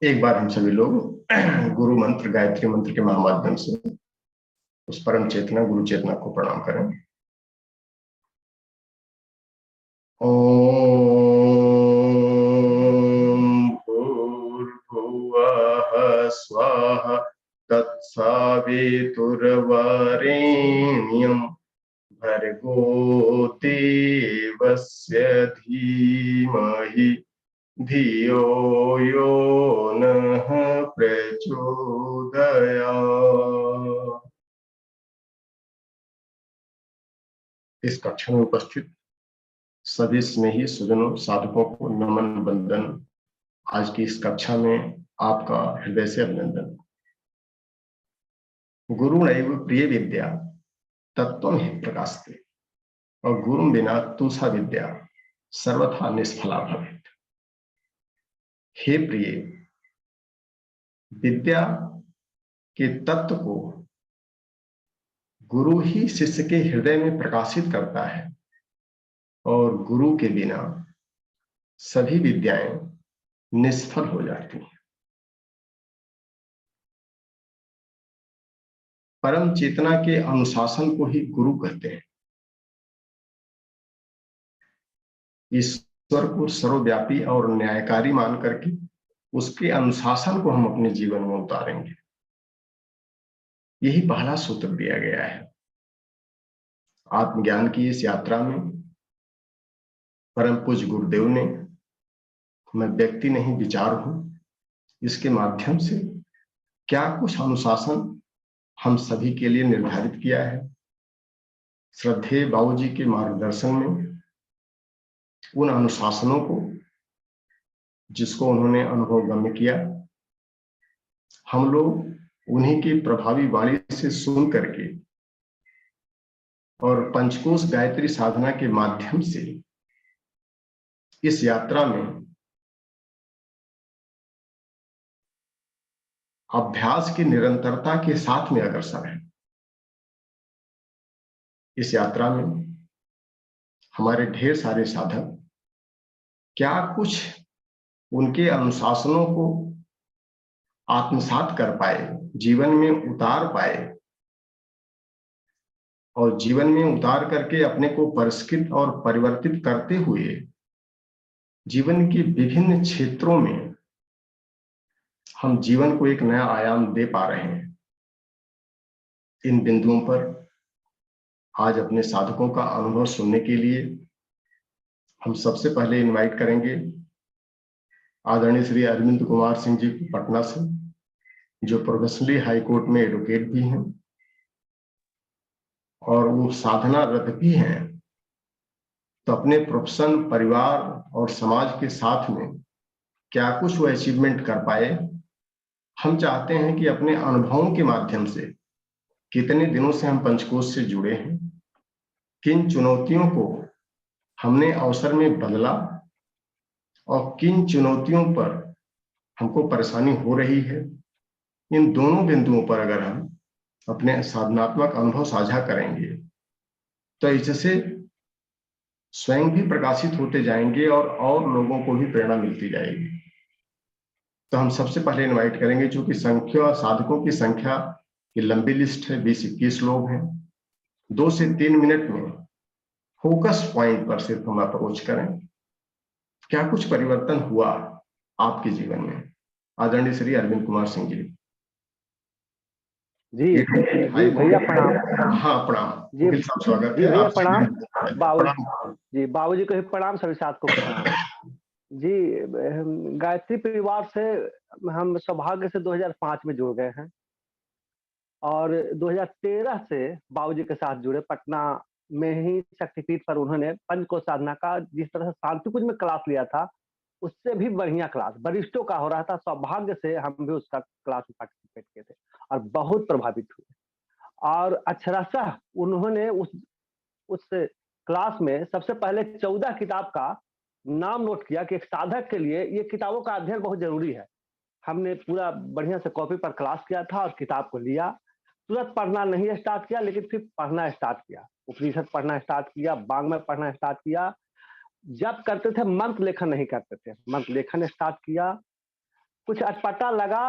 एक बार हम सभी लोग गुरु मंत्र गायत्री मंत्र के महामाध्यम से उस परम चेतना गुरु चेतना को प्रणाम करें। ओम भूर्भुवः स्वः तत्सवितुर्वरेण्यं भर्गो देवस्य धीमहि धियो यो नः प्रचोदयात्। इस कक्षा में उपस्थित सभी स्नेही सुजनों साधकों को नमन वंदन। आज की इस कक्षा में आपका हृदय से अभिनंदन। गुरुणैव प्रिय विद्या तत्त्वं हि प्रकाशते और गुरु बिना तुसा विद्या सर्वथा निष्फला भवेत्। हे प्रिय, विद्या के तत्व को गुरु ही शिष्य के हृदय में प्रकाशित करता है और गुरु के बिना सभी विद्याएं निष्फल हो जाती हैं। परम चेतना के अनुशासन को ही गुरु कहते हैं। ईश्वर को सर्वव्यापी और न्यायकारी मान करके उसके अनुशासन को हम अपने जीवन में उतारेंगे। यही पहला सूत्र दिया गया है। आत्मज्ञान की इस यात्रा में परम पूज्य गुरुदेव ने मैं व्यक्ति नहीं विचार हूं, इसके माध्यम से क्या कुछ अनुशासन हम सभी के लिए निर्धारित किया है। श्रद्धेय बाबूजी के मार्गदर्शन में उन अनुशासनों को जिसको उन्होंने अनुभवगम्य किया, हम लोग उन्हीं की प्रभावी वाणी से सुन करके और पंचकोश गायत्री साधना के माध्यम से इस यात्रा में अभ्यास की निरंतरता के साथ में अग्रसर है। इस यात्रा में हमारे ढेर सारे साधक क्या कुछ उनके अनुशासनों को आत्मसात कर पाए, जीवन में उतार पाए और जीवन में उतार करके अपने को परिष्कृत और परिवर्तित करते हुए जीवन के विभिन्न क्षेत्रों में हम जीवन को एक नया आयाम दे पा रहे हैं। इन बिंदुओं पर आज अपने साधकों का अनुभव सुनने के लिए हम सबसे पहले इनवाइट करेंगे आदरणीय श्री अरविंद कुमार सिंह जी को पटना से, जो प्रोफेशनली हाई कोर्ट में एडवोकेट भी हैं और वो साधनारत भी हैं। तो अपने प्रोफेशन, परिवार और समाज के साथ में क्या कुछ वो अचीवमेंट कर पाए, हम चाहते हैं कि अपने अनुभवों के माध्यम से, कितने दिनों से हम पंचकोश से जुड़े हैं, किन चुनौतियों को हमने अवसर में बदला और किन चुनौतियों पर हमको परेशानी हो रही है, इन दोनों बिंदुओं पर अगर हम अपने साधनात्मक अनुभव साझा करेंगे तो इससे स्वयं भी प्रकाशित होते जाएंगे और लोगों को भी प्रेरणा मिलती जाएगी। तो हम सबसे पहले इनवाइट करेंगे, चूंकि संख्या साधकों की संख्या की लंबी लिस्ट है, 20-21 लोग हैं। 2 से 3 मिनट में फोकस पॉइंट पर सिर्फ हम अप्रोच करें, क्या कुछ परिवर्तन हुआ आपके जीवन में। आदरणीय श्री अरविंद कुमार सिंह जी। जी जी भैया प्रणाम। हाँ प्रणाम जी साहब, स्वागत जी है। भैया प्रणाम। प्रणाम जी बाबूजी को भी प्रणाम, सभी साथ को प्रणाम। जी गायत्री परिवार से हम सौभाग्य से 2005 में जुड़ गए हैं और 2013 से बाबूजी के साथ जुड़े। पटना में ही शक्तिपीठ पर उन्होंने पंचकोश साधना का जिस तरह से शांतिकुंज में क्लास लिया था, उससे भी बढ़िया क्लास वरिष्ठों का हो रहा था। सौभाग्य से हम भी उसका क्लास में पार्टिसिपेट किए थे और बहुत प्रभावित हुए। और अक्षरशः उन्होंने उस क्लास में सबसे पहले 14 किताब का नाम नोट किया कि एक साधक के लिए ये किताबों का अध्ययन बहुत जरूरी है। हमने पूरा बढ़िया से कॉपी पर क्लास किया था और किताब को लिया। तुरंत पढ़ना नहीं स्टार्ट किया, लेकिन फिर पढ़ना स्टार्ट किया। उपनिषद पढ़ना स्टार्ट किया, वाङ्मय पढ़ना स्टार्ट किया। जब करते थे मंत्र लेखन नहीं करते थे, मंत्र लेखन स्टार्ट किया। कुछ अटपटा लगा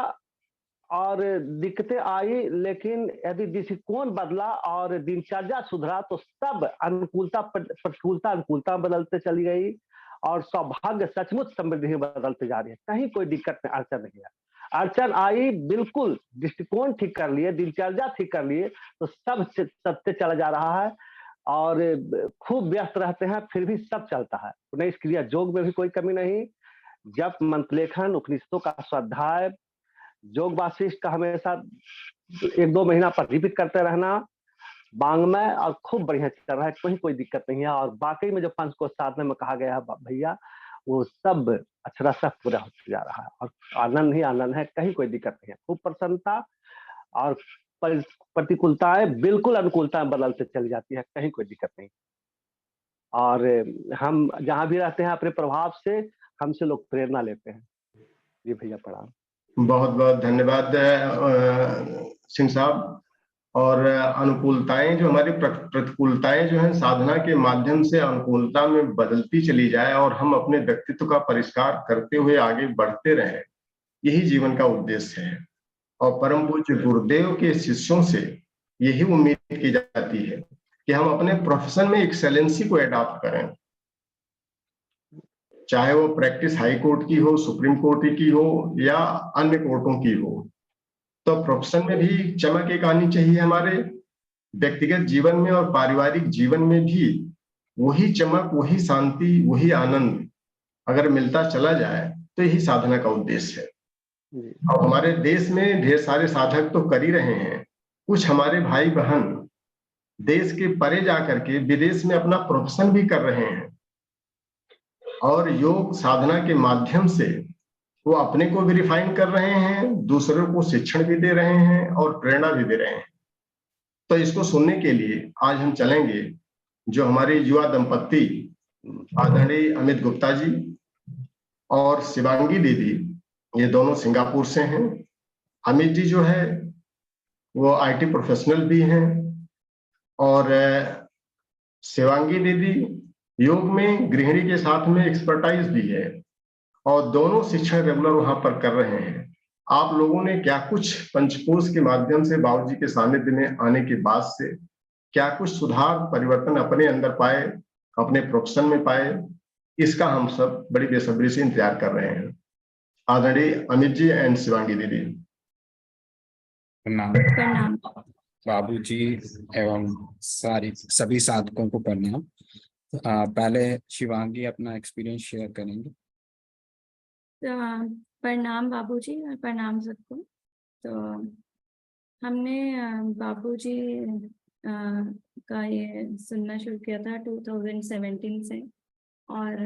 और दिक्कतें आई, लेकिन यदि दृष्टिकोण बदला और दिनचर्या सुधरा तो सब अनुकूलता प्रतिकूलता अनुकूलता बदलते चली गई और सौभाग्य सचमुच समृद्धि में बदलते जा रही है। कहीं कोई दिक्कत नहीं, अड़चन नहीं है। अड़चन आई, बिल्कुल दृष्टिकोण ठीक कर लिए, दिनचर्या ठीक कर लिए तो सब सबसे चला जा रहा है और खूब व्यस्त रहते हैं, फिर भी सब चलता है। पुनः इस क्रिया योग में भी कोई कमी नहीं। जप, मंत्र लेखन, उपनिषदों का स्वाध्याय, योग वासिष्ठ का हमेशा 1-2 महीना पर रिपीट करते रहना, वांग्मय और खूब बढ़िया चल रहा है, कोई दिक्कत नहीं है। और बाकी में जो पंचकोश साधना में कहा गया है भैया, वो सब अक्षरशः पूरा होते जा रहा है और आनंद ही आनंद है, कहीं कोई दिक्कत नहीं है। खूब प्रसन्नता और प्रतिकूलताएं बिल्कुल अनुकूलताएं बदलते चली जाती है, कहीं कोई दिक्कत नहीं। और हम जहां भी रहते हैं अपने प्रभाव से हमसे लोग प्रेरणा लेते हैं। जी भैया प्रणाम। बहुत बहुत धन्यवाद सिंह साहब। और अनुकूलताएं जो हमारी प्रतिकूलताएं जो हैं साधना के माध्यम से अनुकूलता में बदलती चली जाए और हम अपने व्यक्तित्व का परिष्कार करते हुए आगे बढ़ते रहें, यही जीवन का उद्देश्य है। और परम पूज्य गुरुदेव के शिष्यों से यही उम्मीद की जाती है कि हम अपने प्रोफेशन में एक्सेलेंसी को अडॉप्ट करें, चाहे वो प्रैक्टिस हाई कोर्ट की हो, सुप्रीम कोर्ट की हो या अन्य कोर्टों की हो। तो प्रोफेशन में भी चमक एक आनी चाहिए, हमारे व्यक्तिगत जीवन में और पारिवारिक जीवन में भी वही चमक, वही शांति, वही आनंद अगर मिलता चला जाए तो यही साधना का उद्देश्य है। अब हमारे देश में ढेर सारे साधक तो कर ही रहे हैं, कुछ हमारे भाई बहन देश के परे जाकर के विदेश में अपना प्रोफेशन भी कर रहे हैं और योग साधना के माध्यम से वो अपने को भी रिफाइन कर रहे हैं, दूसरों को शिक्षण भी दे रहे हैं और प्रेरणा भी दे रहे हैं। तो इसको सुनने के लिए आज हम चलेंगे जो हमारी युवा दंपत्ति आदरणीय अमित गुप्ता जी और शिवांगी दीदी, ये दोनों सिंगापुर से हैं। अमित जी जो है वो आईटी प्रोफेशनल भी हैं और शिवांगी दीदी योग में गृहिणी के साथ में एक्सपर्टाइज भी है और दोनों शिक्षण रेगुलर वहां पर कर रहे हैं। आप लोगों ने क्या कुछ पंचकोश के माध्यम से बाबूजी के सानिध्य में आने के बाद से क्या कुछ सुधार परिवर्तन अपने अंदर पाए, अपने प्रोफेशन में पाए, इसका हम सब बड़ी बेसब्री से इंतजार कर रहे हैं। आदरणीय अमित जी एंड शिवांगी दीदी। प्रणाम बाबूजी एवं सभी साधकों को प्रणाम। पहले शिवांगी अपना एक्सपीरियंस शेयर करेंगे। प्रणाम बाबूजी और प्रणाम सबको। तो हमने बाबूजी का ये सुनना शुरू किया था 2017 से और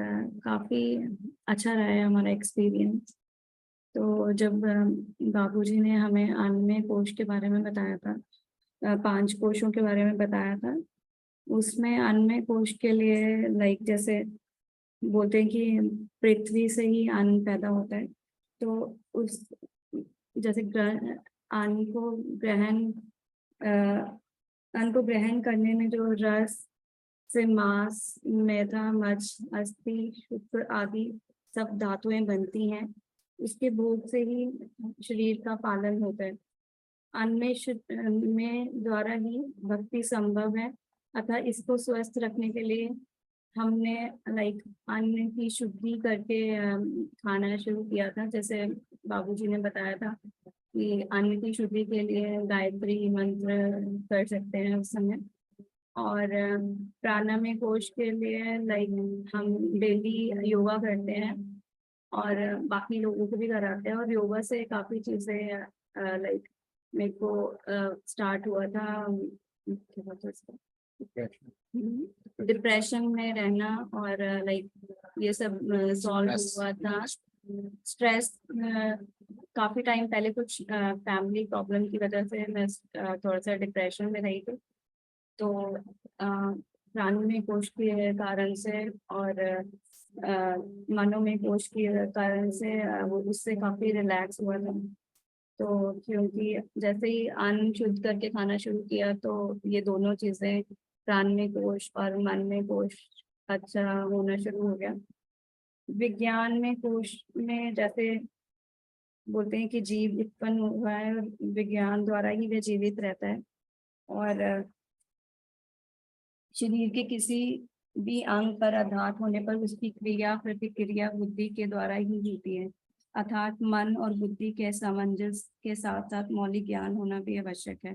काफ़ी अच्छा रहा है हमारा एक्सपीरियंस। तो जब बाबूजी ने हमें अन्य कोश के बारे में बताया था, 5 कोशों के बारे में बताया था, उसमें अन्य कोश के लिए लाइक जैसे बोलते हैं कि पृथ्वी से ही अन्न पैदा होता है, तो उस जैसे अन्न को ग्रहण करने में जो रस से मांस, मेधा, मज्ज, अस्थि, शुक्र आदि सब धातुएं बनती हैं, उसके भोग से ही शरीर का पालन होता है। अन्न में द्वारा ही भक्ति संभव है, अतः इसको स्वस्थ रखने के लिए हमने लाइक अन्न की शुद्धि करके खाना शुरू किया था। जैसे बाबूजी ने बताया था कि अन्न की शुद्धि के लिए गायत्री मंत्र कर सकते हैं उस समय, और प्राणायाम कोश के लिए लाइक हम डेली योगा करते हैं और बाकी लोगों को भी कराते हैं। और योगा से काफ़ी चीज़ें लाइक मेरे को स्टार्ट हुआ था डिप्रेशन में रहना और लाइक ये सब सॉल्व हुआ था। स्ट्रेस काफ़ी टाइम पहले कुछ फैमिली प्रॉब्लम की वजह से मैं थोड़ा सा डिप्रेशन में रही थी, तो प्राणों कोश के कारण से और मनोमय कोश के कारण से वो उससे काफ़ी रिलैक्स हुआ था। तो क्योंकि जैसे ही अन्न शुद्ध करके खाना शुरू किया तो ये दोनों चीज़ें प्राणमय कोश और मनमय कोश अच्छा होना शुरू हो गया। विज्ञान में कोश में जैसे बोलते हैं कि जीव उत्पन्न हुआ है और विज्ञान द्वारा ही वह जीवित रहता है, और शरीर के किसी भी अंग पर आघात होने पर उसकी क्रिया प्रतिक्रिया बुद्धि के द्वारा ही होती है, अर्थात मन और बुद्धि के सामंजस्य के साथ साथ मौलिक ज्ञान होना भी आवश्यक है।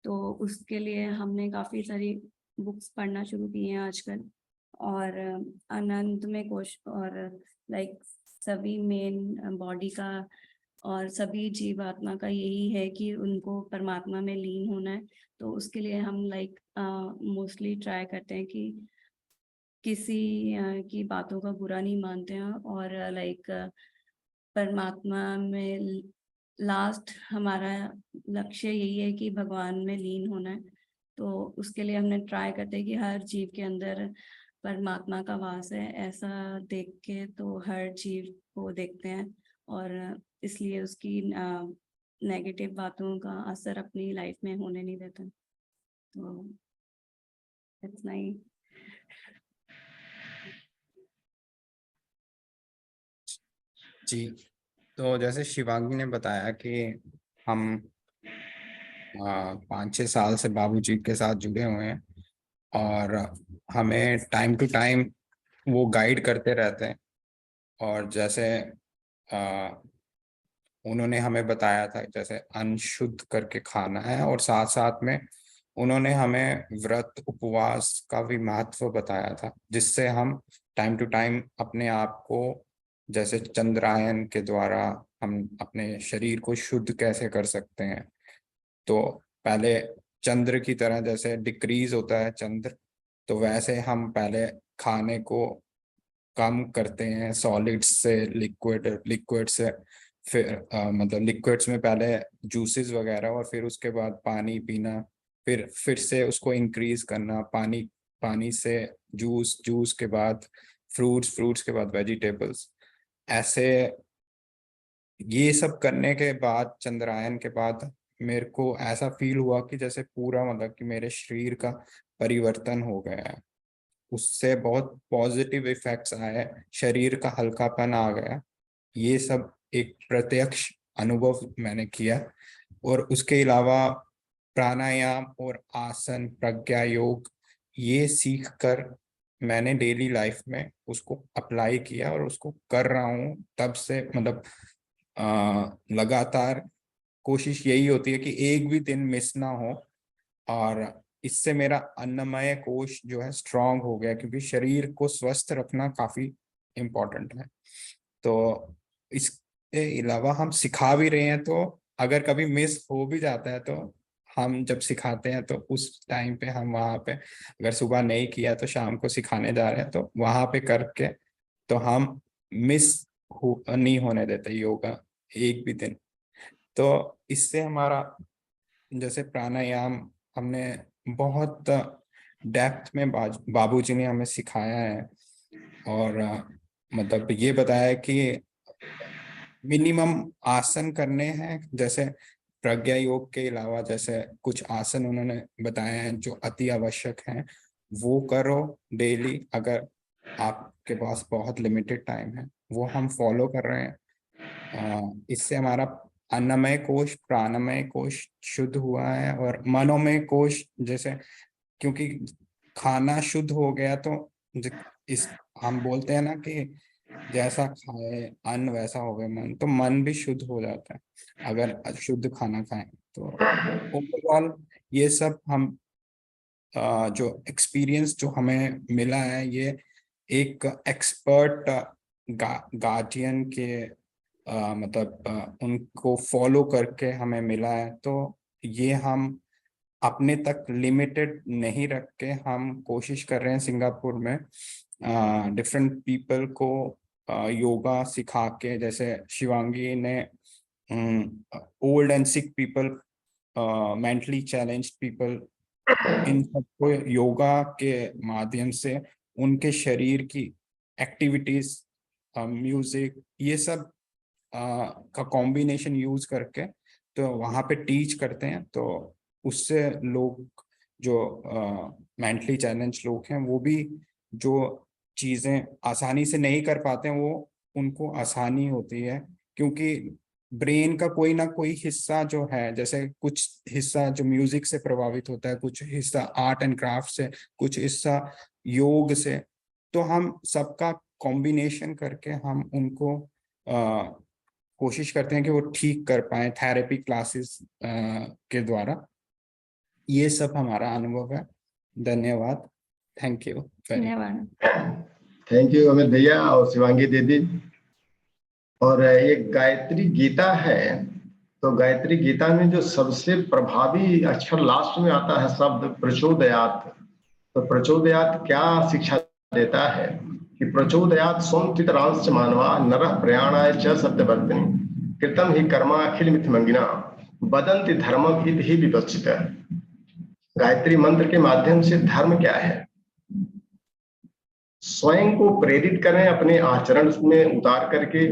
तो उसके लिए हमने काफी सारी बुक्स पढ़ना शुरू की हैं आजकल, और अनंत में कोश और लाइक सभी मेन बॉडी का और सभी जीवात्मा का यही है कि उनको परमात्मा में लीन होना है। तो उसके लिए हम लाइक मोस्टली ट्राई करते हैं कि किसी की बातों का बुरा नहीं मानते हैं, और लाइक परमात्मा में लास्ट हमारा लक्ष्य यही है कि भगवान में लीन होना है। तो उसके लिए हमने ट्राई करते हैं कि हर जीव के अंदर परमात्मा का वास है, ऐसा देख के तो हर जीव को देखते हैं, और इसलिए उसकी नेगेटिव बातों का असर अपनी लाइफ में होने नहीं देता। तो इतना ही। जी, तो जैसे शिवांगी ने बताया कि हम 5-6 साल से बाबूजी के साथ जुड़े हुए हैं, और हमें टाइम टू टाइम वो गाइड करते रहते हैं। और जैसे आ, उन्होंने हमें बताया था जैसे अनशुद्ध करके खाना है, और साथ साथ में उन्होंने हमें व्रत उपवास का भी महत्व बताया था, जिससे हम टाइम टू टाइम अपने आप को जैसे चंद्रायन के द्वारा हम अपने शरीर को शुद्ध कैसे कर सकते हैं। तो पहले चंद्र की तरह जैसे डिक्रीज होता है चंद्र, तो वैसे हम पहले खाने को कम करते हैं, सॉलिड्स से लिक्विड, लिक्विड से फिर मतलब लिक्विड्स में पहले जूसेस वगैरह, और फिर उसके बाद पानी पीना, फिर से उसको इंक्रीज करना, पानी पानी से जूस, जूस के बाद फ्रूट्स, फ्रूट्स के बाद वेजिटेबल्स, ऐसे ये सब करने के बाद चंद्रायन के बाद मेरे को ऐसा फील हुआ कि जैसे पूरा मतलब कि मेरे शरीर का परिवर्तन हो गया है। उससे बहुत पॉजिटिव इफेक्ट्स आए, शरीर का हल्कापन आ गया। ये सब एक प्रत्यक्ष अनुभव मैंने किया। और उसके अलावा प्राणायाम और आसन, प्रज्ञा योग, ये सीख कर मैंने डेली लाइफ में उसको अप्लाई किया और उसको कर रहा हूँ तब से। मतलब लगातार कोशिश यही होती है कि एक भी दिन मिस ना हो, और इससे मेरा अन्नमय कोश जो है स्ट्रांग हो गया, क्योंकि शरीर को स्वस्थ रखना काफी इम्पोर्टेंट है। तो इसके अलावा हम सिखा भी रहे हैं, तो अगर कभी मिस हो भी जाता है तो हम जब सिखाते हैं तो उस टाइम पे हम वहाँ पे, अगर सुबह नहीं किया तो शाम को सिखाने जा रहे हैं तो वहाँ पे करके तो हम मिस नहीं होने देते योगा एक भी दिन। तो इससे हमारा जैसे प्राणायाम हमने बहुत डेप्थ में बाबूजी ने हमें सिखाया है, और मतलब ये बताया कि मिनिमम आसन करने हैं। जैसे प्रज्ञा योग के अलावा जैसे कुछ आसन उन्होंने बताए हैं जो अति आवश्यक हैं, वो करो डेली। अगर आपके पास बहुत लिमिटेड टाइम है, वो हम फॉलो कर रहे हैं। इससे हमारा अन्नमय कोश, प्राणमय कोश शुद्ध हुआ है, और मनोमय कोश जैसे, क्योंकि खाना शुद्ध हो गया तो इस हम बोलते हैं ना कि जैसा खाए अन्न वैसा हो गया मन, तो मन भी शुद्ध हो जाता है अगर शुद्ध खाना खाएं। तो ओवरऑल ये सब हम जो एक्सपीरियंस जो हमें मिला है, ये एक एक्सपर्ट गार्डियन के मतलब उनको फॉलो करके हमें मिला है। तो ये हम अपने तक लिमिटेड नहीं रख के हम कोशिश कर रहे हैं सिंगापुर में डिफरेंट पीपल को योगा सिखा के, जैसे शिवांगी ने old and sick people, mentally challenged people, इन सबको योगा के माध्यम से उनके शरीर की एक्टिविटीज, म्यूजिक, ये सब का कॉम्बिनेशन यूज करके तो वहाँ पे टीच करते हैं। तो उससे लोग जो मेंटली चैलेंज लोग हैं, वो भी जो चीज़ें आसानी से नहीं कर पाते हैं वो उनको आसानी होती है, क्योंकि ब्रेन का कोई ना कोई हिस्सा जो है, जैसे कुछ हिस्सा जो म्यूजिक से प्रभावित होता है, कुछ हिस्सा आर्ट एंड क्राफ्ट से, कुछ हिस्सा योग से, तो हम सबका कॉम्बिनेशन करके हम उनको कोशिश करते हैं कि वो ठीक कर पाए थेरेपी क्लासेस के द्वारा। ये सब हमारा अनुभव है। धन्यवाद। Thank you. धन्यवाद। थैंक यू अमित भैया और शिवांगी दीदी। और एक गायत्री गीता है, तो गायत्री गीता में जो सबसे प्रभावी अक्षर लास्ट में आता है शब्द प्रचोदयात। तो प्रचोदयात क्या शिक्षा देता है कि प्रचोदयात सोमचितरांश मानवा नरः प्रयाणाय च सत्यवर्तिनी कृतम ही कर्मा अखिल मिथ मंगिना बदंति धर्म ही विपक्षित। गायत्री मंत्र के माध्यम से धर्म क्या है, स्वयं को प्रेरित करें अपने आचरण में उतार करके,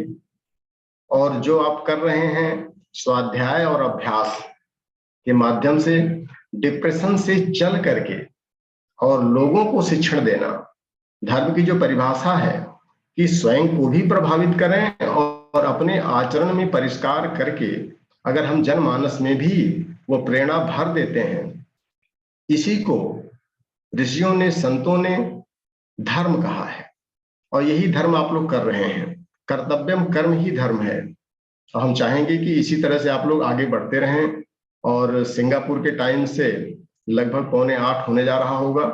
और जो आप कर रहे हैं स्वाध्याय और अभ्यास के माध्यम से डिप्रेशन से चल करके और लोगों को शिक्षण देना। धर्म की जो परिभाषा है कि स्वयं को भी प्रभावित करें और अपने आचरण में परिष्कार करके अगर हम जनमानस में भी वो प्रेरणा भर देते हैं, इसी को ऋषियों ने संतों ने धर्म कहा है। और यही धर्म आप लोग कर रहे हैं। कर्तव्यम कर्म ही धर्म है। और हम चाहेंगे कि इसी तरह से आप लोग आगे बढ़ते रहें। और सिंगापुर के टाइम से लगभग 7:45 होने जा रहा होगा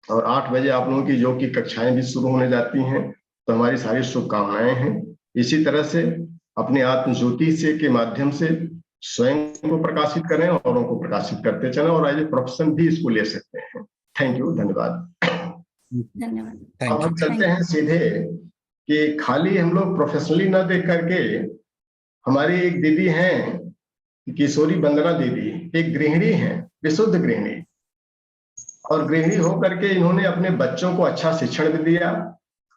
और 8 बजे आप लोगों की योग की कक्षाएं भी शुरू होने जाती हैं। तो हमारी सारी शुभकामनाएं हैं। इसी तरह से अपने आत्म ज्योति से के माध्यम से स्वयं को प्रकाशित करें, औरों को प्रकाशित करते चलें और एज ए प्रोफेशन भी इसको ले सकते हैं। थैंक यू, धन्यवाद। धन्यवाद। अब हम चलते हैं सीधे कि खाली हम लोग प्रोफेशनली न देख करके, हमारी एक दीदी हैं किशोरी वंदना दीदी, एक गृहिणी हैं, विशुद्ध गृहिणी, और गृहिणी होकर के इन्होंने अपने बच्चों को अच्छा शिक्षण भी दिया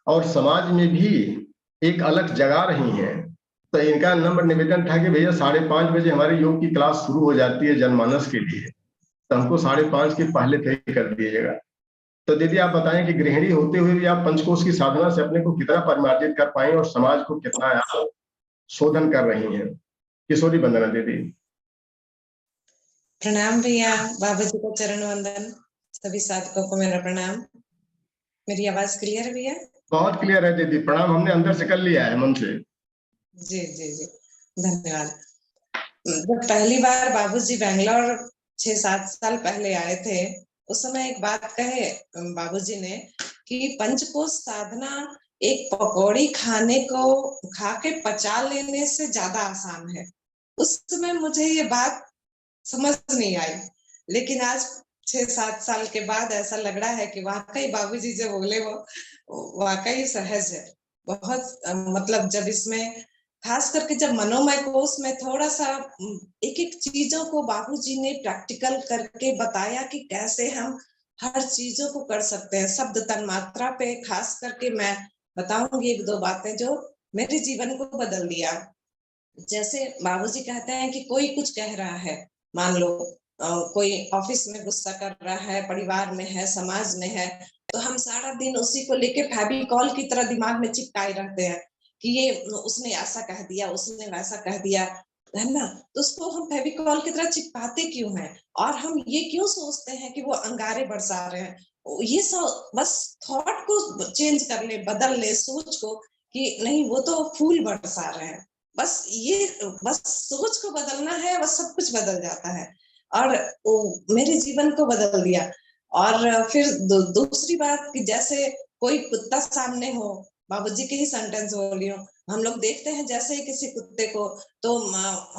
और समाज में भी एक अलग जगह रही हैं। तो इनका नम्र निवेदन था कि भैया 5:30 बजे हमारी योग की क्लास शुरू हो जाती है जनमानस के लिए, तो हमको 5:30 के पहले तय कर दीजिएगा। तो दीदी आप बताएं कि गृहिणी होते हुए भी आप पंचकोश की साधना से अपने को कितना परिमार्जित कर पाए और समाज को कितना आप शोधन कर रही हैं। किशोरी वंदना दीदी। प्रणाम भैया, बाबा जी को चरण वंदन, सभी साधकों को मेरा प्रणाम। मेरी आवाज क्लियर है भैया? बहुत क्लियर है दीदी, प्रणाम हमने अंदर से कर लिया है मन से। जी जी जी, धन्यवाद। जब पहली बार बाबूजी बैंगलोर 6-7 साल पहले आए थे, उस समय एक बात कहे बाबूजी ने कि पंचकोश साधना एक पकौड़ी खाने को खा के पचा लेने से ज्यादा आसान है। उस समय मुझे ये बात समझ नहीं आई, लेकिन आज 6-7 साल के बाद ऐसा लग रहा है कि वाकई बाबूजी जो बोले वो वाकई सहज है बहुत। मतलब जब इसमें खास करके जब मनोमय कोश में थोड़ा सा एक एक चीजों को बाबूजी ने प्रैक्टिकल करके बताया कि कैसे हम हर चीजों को कर सकते हैं। शब्द तन्मात्रा पे खास करके मैं बताऊंगी 1-2 बातें जो मेरे जीवन को बदल दिया। जैसे बाबूजी कहते हैं कि कोई कुछ कह रहा है, मान लो कोई ऑफिस में गुस्सा कर रहा है, परिवार में है, समाज में है, तो हम सारा दिन उसी को लेके फेविकॉल की तरह दिमाग में चिपकाए रहते हैं कि ये उसने ऐसा कह दिया, उसने वैसा कह दिया, है ना। तो उसको हम फेविकॉल की तरह चिपकाते क्यों हैं, और हम ये क्यों सोचते हैं कि वो अंगारे बरसा रहे हैं। ये सब बस थॉट को चेंज कर ले, बदल ले सोच को कि नहीं वो तो फूल बरसा रहे हैं। बस ये बस सोच को बदलना है, बस सब कुछ बदल जाता है। और मेरे जीवन को बदल दिया। और फिर दूसरी बात कि जैसे कोई कुत्ता सामने हो, बाबूजी के ही सेंटेंस बोल रही हूँ, हम लोग देखते हैं जैसे ही किसी कुत्ते को तो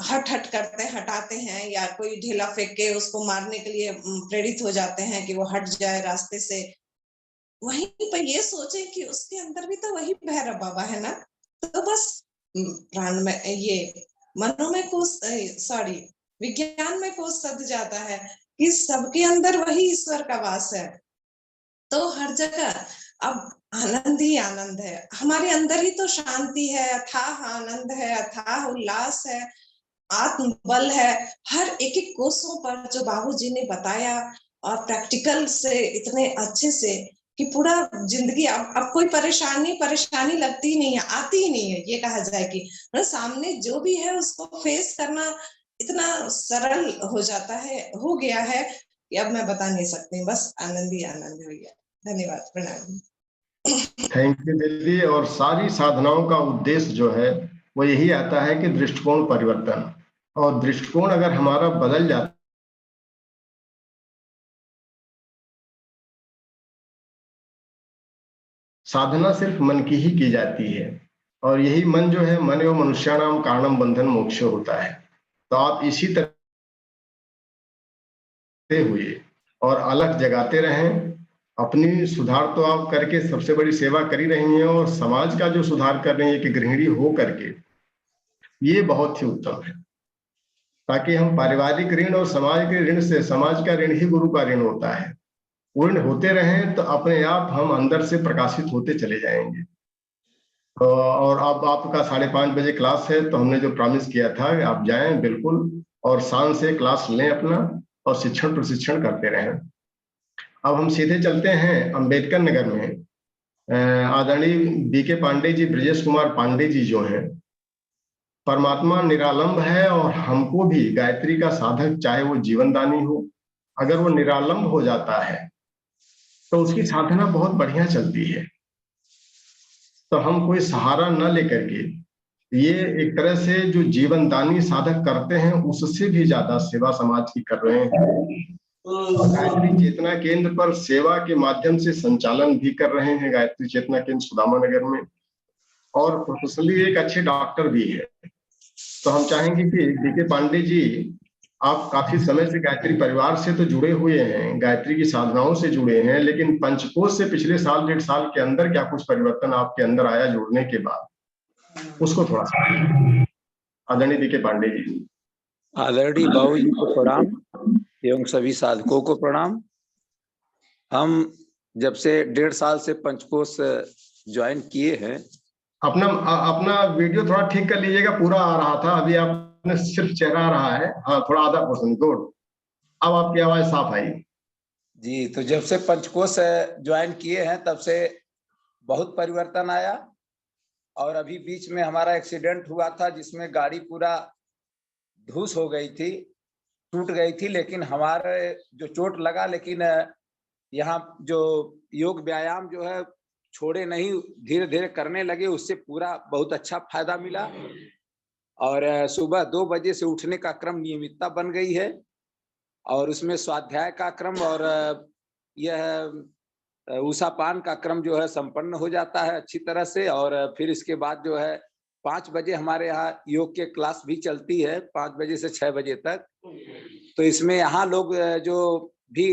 हट हट करते हैं, हटाते हैं, या कोई ढेला फेंक के उसको मारने के लिए प्रेरित हो जाते हैं कि वो हट जाए रास्ते से। वहीं पर ये सोचे कि उसके अंदर भी तो वही भैरव बाबा है ना। तो बस प्राण में ये मनोमय कोश, सॉरी विज्ञान में कोश सद जाता है कि सबके अंदर वही ईश्वर का वास है। तो हर जगह अब आनंद ही आनंद है, हमारे अंदर ही तो शांति है, अथाह आनंद है, अथाह उल्लास है, आत्म बल है। हर एक एक कोषों पर जो बाबूजी ने बताया और प्रैक्टिकल से इतने अच्छे से कि पूरा जिंदगी अब कोई परेशानी लगती ही नहीं है, आती ही नहीं है, ये कहा जाए कि मतलब सामने जो भी है उसको फेस करना इतना सरल हो जाता है, हो गया है कि अब मैं बता नहीं सकती, बस आनंद ही आनंद हो गया। धन्यवाद, प्रणाम। थैंक यू दीदी। और सारी साधनाओं का उद्देश्य जो है वो यही आता है कि दृष्टिकोण परिवर्तन, और दृष्टिकोण अगर हमारा बदल जाता साधना सिर्फ मन की ही की जाती है, और यही मन जो है मन एवं मनुष्याणाम कारणम बंधन मोक्ष होता है। तो आप इसी तरह हुए और अलग जगाते रहें। अपनी सुधार तो आप करके सबसे बड़ी सेवा कर ही रही हैं, और समाज का जो सुधार कर रही है कि गृहिणी हो करके, ये बहुत ही उत्तम है। ताकि हम पारिवारिक ऋण और समाज के ऋण से, समाज का ऋण ही गुरु का ऋण होता है, पूर्ण होते रहें तो अपने आप हम अंदर से प्रकाशित होते चले जाएंगे। और अब आपका 5:30 बजे क्लास है, तो हमने जो प्रॉमिस किया था आप जाएं बिल्कुल, और शान से क्लास लें अपना, और शिक्षण प्रशिक्षण करते रहें। अब हम सीधे चलते हैं अंबेडकर नगर में। आदरणीय बीके पांडे जी, ब्रजेश कुमार पांडे जी जो हैं, परमात्मा निरालंब है, और हमको भी गायत्री का साधक, चाहे वो जीवनदानी हो, अगर वो निरालंब हो जाता है तो उसकी साधना बहुत बढ़िया चलती है। तो हम कोई सहारा न लेकर के, ये एक तरह से जो जीवनदानी साधक करते हैं उससे भी ज्यादा सेवा समाज की कर रहे हैं। गायत्री चेतना केंद्र पर सेवा के माध्यम से संचालन भी कर रहे हैं गायत्री चेतना केंद्र सुदामा नगर में, और प्रोफेशनली एक अच्छे डॉक्टर भी है। तो हम चाहेंगे कि बीके पांडे जी, आप काफी समय से गायत्री परिवार से तो जुड़े हुए हैं, गायत्री की साधनाओं से जुड़े हैं, लेकिन पंचकोश से पिछले साल 1.5 साल के अंदर क्या कुछ परिवर्तन आपके अंदर आया जुड़ने के बाद, उसको थोड़ा सा आदरणीय बीके पांडे जी। आदरणीय बाबू जी को प्रणाम एवं सभी साधकों को प्रणाम। हम जब से 1.5 साल से पंचकोश ज्वाइन किए हैं। अपना वीडियो थोड़ा ठीक कर लीजिएगा, पूरा आ रहा था, अभी आपने सिर्फ चेहरा आ रहा है, हाँ थोड़ा आधा पोर्शन गुड, अब आपकी आवाज साफ आई जी। तो जब से पंचकोश ज्वाइन किए हैं तब से बहुत परिवर्तन आया, और अभी बीच में हमारा एक्सीडेंट हुआ था जिसमें गाड़ी पूरा धूस हो गई थी, टूट गई थी, लेकिन हमारे जो चोट लगा, लेकिन यहाँ जो योग व्यायाम जो है छोड़े नहीं, धीरे धीरे करने लगे, उससे पूरा बहुत अच्छा फायदा मिला। और सुबह 2 बजे से उठने का क्रम नियमितता बन गई है, और उसमें स्वाध्याय का क्रम और यह उषापान का क्रम जो है संपन्न हो जाता है अच्छी तरह से। और फिर इसके बाद जो है 5 बजे हमारे यहाँ योग के क्लास भी चलती है, 5 बजे से 6 बजे तक। तो इसमें यहाँ लोग जो भी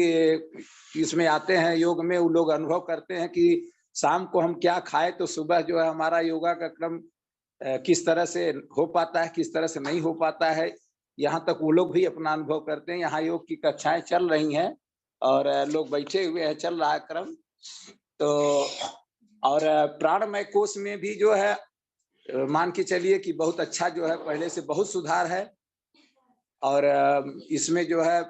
इसमें आते हैं योग में, वो लोग अनुभव करते हैं कि शाम को हम क्या खाए तो सुबह जो है हमारा योगा का क्रम किस तरह से हो पाता है, किस तरह से नहीं हो पाता है। यहाँ तक वो लोग भी अपना अनुभव करते हैं। यहाँ योग की कक्षाएं चल रही हैं और लोग बैठे हुए हैं, चल रहा है क्रम। तो और प्राणमय कोश में भी जो है मान के चलिए कि बहुत अच्छा जो है, पहले से बहुत सुधार है। और इसमें जो है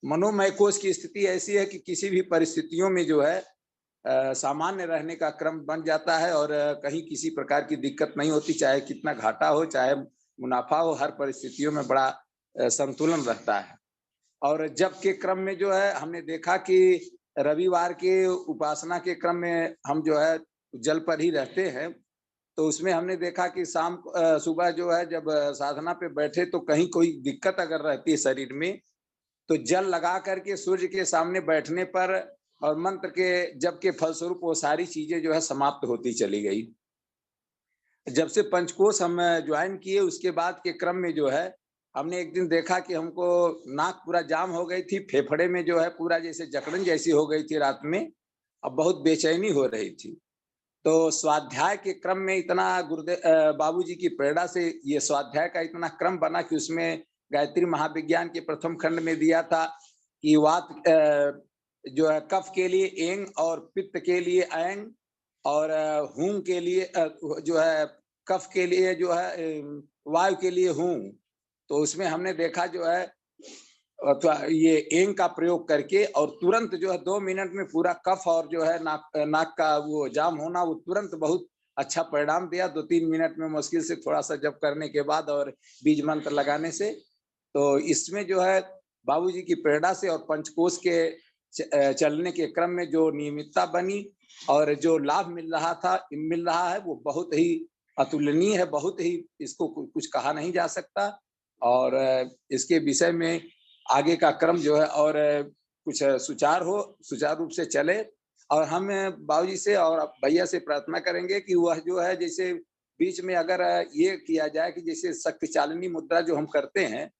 मनोमय कोश की स्थिति ऐसी है कि किसी भी परिस्थितियों में जो है सामान्य रहने का क्रम बन जाता है, और कहीं किसी प्रकार की दिक्कत नहीं होती, चाहे कितना घाटा हो चाहे मुनाफा हो, हर परिस्थितियों में बड़ा संतुलन रहता है। और जब के क्रम में जो है हमने देखा कि रविवार के उपासना के क्रम में हम जो है जल पर ही रहते हैं, तो उसमें हमने देखा कि शाम सुबह जो है जब साधना पे बैठे तो कहीं कोई दिक्कत अगर रहती है शरीर में, तो जल लगा करके सूर्य के सामने बैठने पर और मंत्र के जप के फलस्वरूप वो सारी चीजें जो है समाप्त होती चली गई। जब से पंचकोश हम ज्वाइन किए उसके बाद के क्रम में जो है हमने एक दिन देखा कि हमको नाक पूरा जाम हो गई थी, फेफड़े में जो है पूरा जैसे जकड़न जैसी हो गई थी रात में, अब बहुत बेचैनी हो रही थी। तो स्वाध्याय के क्रम में इतना गुरुदेव बाबूजी की प्रेरणा से ये स्वाध्याय का इतना क्रम बना कि उसमें गायत्री महाविज्ञान के प्रथम खंड में दिया था कि वात जो है कफ के लिए एंग और पित्त के लिए ऐंग और हूं के लिए जो है कफ के लिए जो है वायु के लिए हूं। तो उसमें हमने देखा जो है अथवा ये एंग का प्रयोग करके, और तुरंत जो है 2 मिनट में पूरा कफ और जो है नाक का वो जाम होना, वो तुरंत बहुत अच्छा परिणाम दिया। 2-3 मिनट में मुश्किल से थोड़ा सा जप करने के बाद और बीज मंत्र लगाने से। तो इसमें जो है बाबूजी की प्रेरणा से और पंचकोश के चलने के क्रम में जो नियमितता बनी और जो लाभ मिल रहा है वो बहुत ही अतुलनीय है, बहुत ही, इसको कुछ कहा नहीं जा सकता। और इसके विषय में आगे का क्रम जो है और कुछ सुचारू रूप से चले। और हम बाबूजी से और भैया से प्रार्थना करेंगे कि वह जो है, जैसे बीच में अगर ये किया जाए कि जैसे शक्ति चालिनी मुद्रा जो हम करते हैं,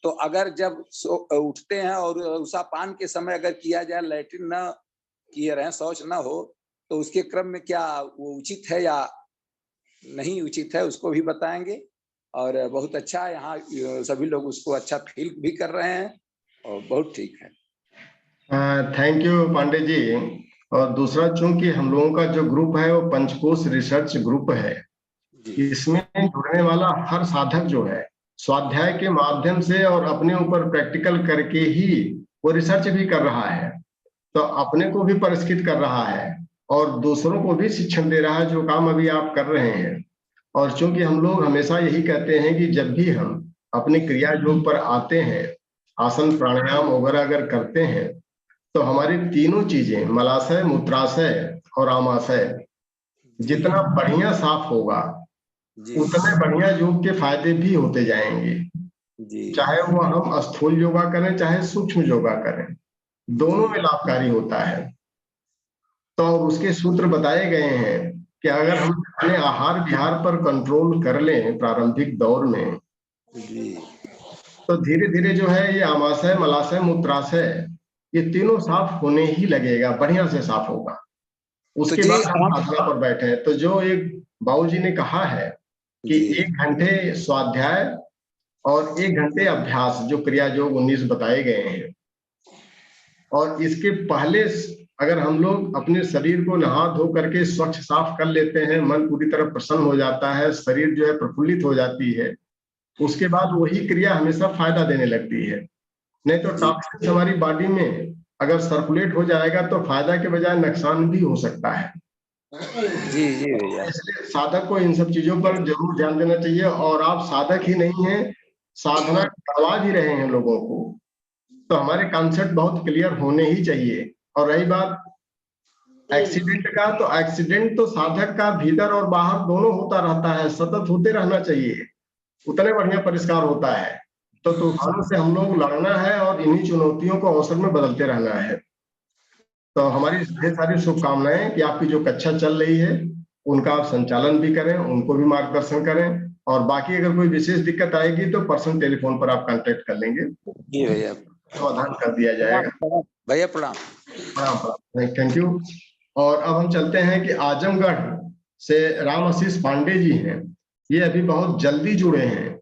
तो अगर जब उठते हैं और उषापान के समय अगर किया जाए, लैट्रिन न किए रहे, शौच न हो, तो उसके क्रम में क्या वो उचित है या नहीं उचित है, उसको भी बताएंगे। और बहुत अच्छा है, यहाँ सभी लोग उसको अच्छा फील भी कर रहे हैं और बहुत ठीक है। Thank you Pandey ji. और दूसरा, चूंकि हम लोगों का जो ग्रुप है वो पंचकोश रिसर्च ग्रुप है, इसमें जुड़ने वाला हर साधक जो है स्वाध्याय के माध्यम से और अपने ऊपर प्रैक्टिकल करके ही वो रिसर्च भी कर रहा है, तो अपने को भी पुरस्कृत कर रहा है और दूसरों को भी शिक्षण दे रहा है, जो काम अभी आप कर रहे हैं। और चूंकि हम लोग हमेशा यही कहते हैं कि जब भी हम अपनी क्रिया योग पर आते हैं, आसन प्राणायाम वगैरह अगर करते हैं, तो हमारी तीनों चीजें मलाशय, मूत्राशय और आमाशय जितना बढ़िया साफ होगा, उतने बढ़िया योग के फायदे भी होते जाएंगे। चाहे वो हम स्थूल योगा करें चाहे सूक्ष्म योगा करें, दोनों में लाभकारी होता है। तो उसके सूत्र बताए गए हैं कि अगर हम अपने आहार विहार पर कंट्रोल कर लें प्रारंभिक दौर में, तो धीरे धीरे जो है ये आमाशय, मलाशय, मूत्राशय ये तीनों साफ होने ही लगेगा, बढ़िया से साफ होगा। उसके बाद हम साधना पर बैठे। तो जो एक बाबूजी ने कहा है कि 1 घंटे स्वाध्याय और 1 घंटे अभ्यास, जो क्रिया योग 19 बताए गए हैं, और इसके पहले अगर हम लोग अपने शरीर को नहा धो करके स्वच्छ साफ कर लेते हैं, मन पूरी तरह प्रसन्न हो जाता है, शरीर जो है प्रफुल्लित हो जाती है, उसके बाद वही क्रिया हमेशा फायदा देने लगती है। नहीं तो टॉक्सिन्स हमारी बॉडी में अगर सर्कुलेट हो जाएगा तो फायदा के बजाय नुकसान भी हो सकता है। जी भैया, इसलिए साधक को इन सब चीजों पर जरूर ध्यान देना चाहिए। और आप साधक ही नहीं हैं, साधना करवा भी रहे हैं लोगों को, तो हमारे कॉन्सेप्ट बहुत क्लियर होने ही चाहिए। और रही बात एक्सीडेंट का, तो एक्सीडेंट तो साधक का भीतर और बाहर दोनों होता रहता है, सतत होते रहना चाहिए, उतने बढ़िया परिष्कार होता है। तो तूफानों से हम लोग लड़ना है और इन्हीं चुनौतियों को अवसर में बदलते रहना है। तो हमारी ढेर सारी शुभकामनाएं कि आपकी जो कक्षा चल रही है उनका आप संचालन भी करें, उनको भी मार्गदर्शन करें, और बाकी अगर कोई विशेष दिक्कत आएगी तो पर्सनल टेलीफोन पर आप कांटेक्ट कर लेंगे, जी भैया, समाधान कर दिया जाएगा। भैया प्रणाम। Thank you. और अब हम चलते हैं कि आजमगढ़ से राम आशीष पांडे जी हैं, ये अभी बहुत जल्दी जुड़े हैं,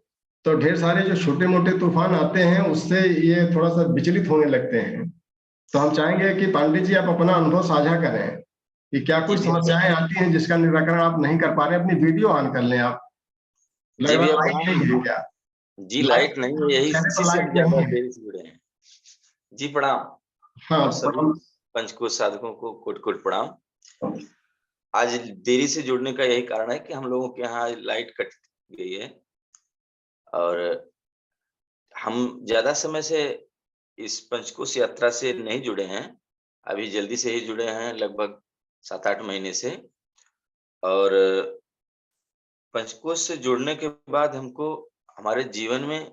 तो ढेर सारे जो छोटे मोटे तूफान आते हैं उससे ये थोड़ा सा विचलित होने लगते हैं। तो हम चाहेंगे कि पांडे जी आप अपना अनुभव साझा करें कि क्या कुछ समस्याएं आती हैं जिसका निराकरण आप नहीं कर पा रहे। अपनी वीडियो ऑन कर लें आप। जी भैया, लाइट नहीं है क्या? जी लाइट नहीं है, यही इसी से हम ज्यादा देरी से जुड़े हैं। जी प्रणाम। हाँ, और सभी पंचकोश साधकों को कोट कोट प्रणाम। आज देरी से जुड़ने का यही कारण है कि हम लोगों के यहाँ लाइट कट गई है और हम ज्यादा समय से इस पंचकोश यात्रा से नहीं जुड़े हैं, अभी जल्दी से ही जुड़े हैं, लगभग 7-8 महीने से। और पंचकोश से जुड़ने के बाद हमको हमारे जीवन में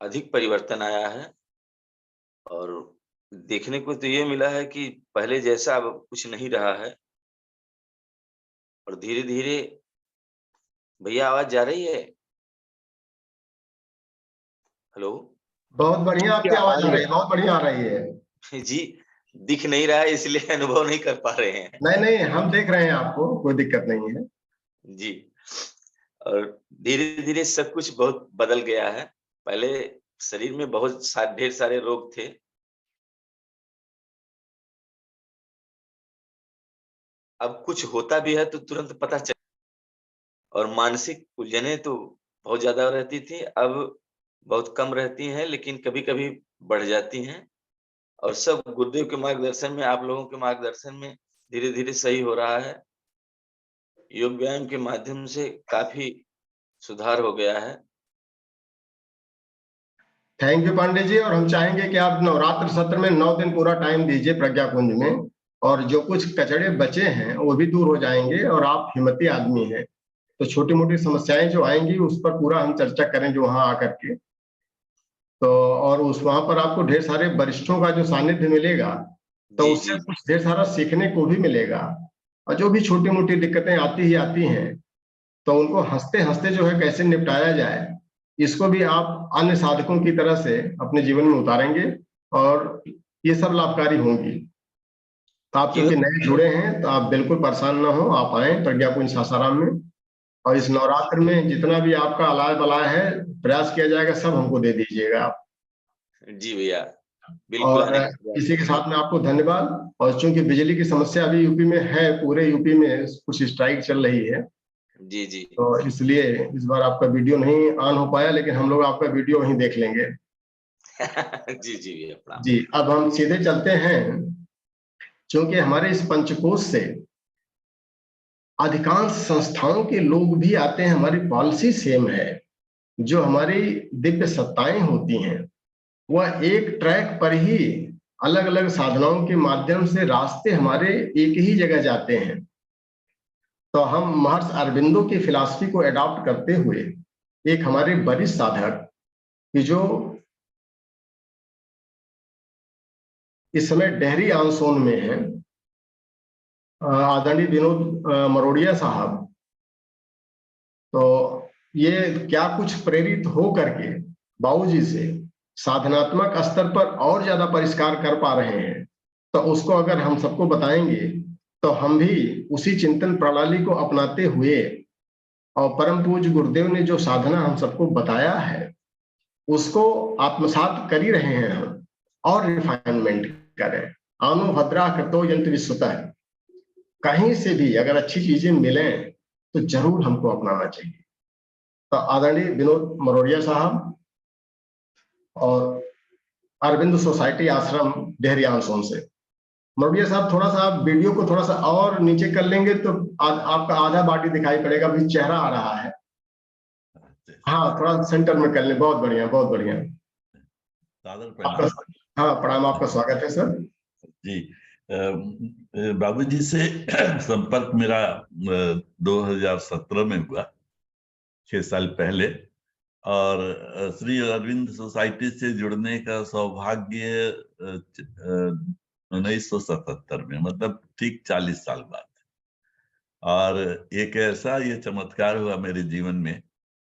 अधिक परिवर्तन आया है और देखने को तो ये मिला है कि पहले जैसा अब कुछ नहीं रहा है। और धीरे धीरे, भैया आवाज जा रही है? हेलो, बहुत बढ़िया आपकी आवाज आ रही है, बहुत बढ़िया आ रही है जी। दिख नहीं रहा है इसलिए अनुभव नहीं कर पा रहे हैं। नहीं, हम देख रहे हैं आपको, कोई दिक्कत नहीं है जी। और धीरे धीरे सब कुछ बहुत बदल गया है। पहले शरीर में बहुत ढेर सारे रोग थे, अब कुछ होता भी है तो तुरंत पता चल। और मानसिक उलझने तो बहुत ज्यादा रहती थी, अब बहुत कम रहती हैं, लेकिन कभी-कभी बढ़ जाती हैं और सब गुरुदेव के मार्गदर्शन में, आप लोगों के मार्गदर्शन में धीरे-धीरे सही हो रहा है। योग व्यायाम के माध्यम से काफ़ी सुधार हो गया है। Thank you Pandey ji. और हम चाहेंगे कि आप नवरात्र सत्र में 9 दिन पूरा टाइम दीजिए प्रज्ञा कुंज में, और जो कुछ कचड़े बचे हैं वो भी दूर हो जाएंगे। और आप हिम्मती आदमी हैं, तो छोटी मोटी समस्याएं जो आएंगी उस पर पूरा हम चर्चा करेंगे वहां आकर के। तो और उस वहां पर आपको ढेर सारे वरिष्ठों का जो सानिध्य मिलेगा, तो जी, उससे जी। कुछ ढेर सारा सीखने को भी मिलेगा। और जो भी छोटी मोटी दिक्कतें आती ही आती हैं, तो उनको हंसते हंसते जो है कैसे निपटाया जाए, इसको भी आप अन्य साधकों की तरह से अपने जीवन में उतारेंगे, और ये सब लाभकारी होंगी। तो आप केवल क्योंकि नए जुड़े हैं, तो आप बिल्कुल परेशान ना हो, आप आए प्रज्ञा कुंज सासाराम में। और इस नवरात्र में जितना भी आपका अलाय बलाय है, प्रयास किया जाएगा, सब हमको दे दीजिएगा आप। जी भैया, बिल्कुल और आने का प्रयास इसी के करेंगे। साथ में आपको धन्यवाद। और चूंकि बिजली की समस्या अभी यूपी में है, पूरे यूपी में कुछ स्ट्राइक चल रही है, जी, जी। तो इसलिए इस बार आपका वीडियो नहीं ऑन हो पाया, लेकिन हम लोग आपका वीडियो वहीं देख लेंगे। जी, जी भैया, प्रणाम। जी, अब हम सीधे चलते हैं। क्योंकि हमारे इस पंचकोश से अधिकांश संस्थाओं के लोग भी आते हैं, हमारी पॉलिसी सेम है। जो हमारी दिव्य सत्ताएं होती हैं, वह एक ट्रैक पर ही अलग अलग साधनाओं के माध्यम से रास्ते हमारे एक ही जगह जाते हैं। तो हम महर्ष अरबिंदो की फिलॉसफी को अडॉप्ट करते हुए एक हमारे वरिष्ठ साधक कि जो इस समय डेहरी आंसोन में है, आदरणीय विनोद मरोड़िया साहब, तो ये क्या कुछ प्रेरित हो करके बाबूजी से साधनात्मक स्तर पर और ज्यादा परिष्कार कर पा रहे हैं, तो उसको अगर हम सबको बताएंगे, तो हम भी उसी चिंतन प्रणाली को अपनाते हुए, और परम पूज्य गुरुदेव ने जो साधना हम सबको बताया है उसको आत्मसात कर ही रहे हैं हम, और रिफाइनमेंट करें। आनो भद्रा कृतो यंत्र विश्वतः, कहीं से भी अगर अच्छी चीजें मिलें तो जरूर हमको अपनाना चाहिए। तो आदरणीय विनोद मरोड़िया साहब और अरविंद सोसाइटी आश्रम डेहरी आंसोन से, मरोड़िया साहब थोड़ा सा आप वीडियो को थोड़ा सा और नीचे कर लेंगे तो आपका आधा बॉडी दिखाई पड़ेगा, अभी चेहरा आ रहा है। हाँ, थोड़ा सेंटर में कर लें, बहुत बढ़िया बहुत बढ़िया। आपका, हाँ प्रणाम, आपका स्वागत है सर। जी, बाबूजी से संपर्क मेरा 2017 में हुआ, 6 साल पहले। और श्री अरविंद सोसाइटी से जुड़ने का सौभाग्य 1977 में, मतलब ठीक 40 साल बाद। और एक ऐसा ये चमत्कार हुआ मेरे जीवन में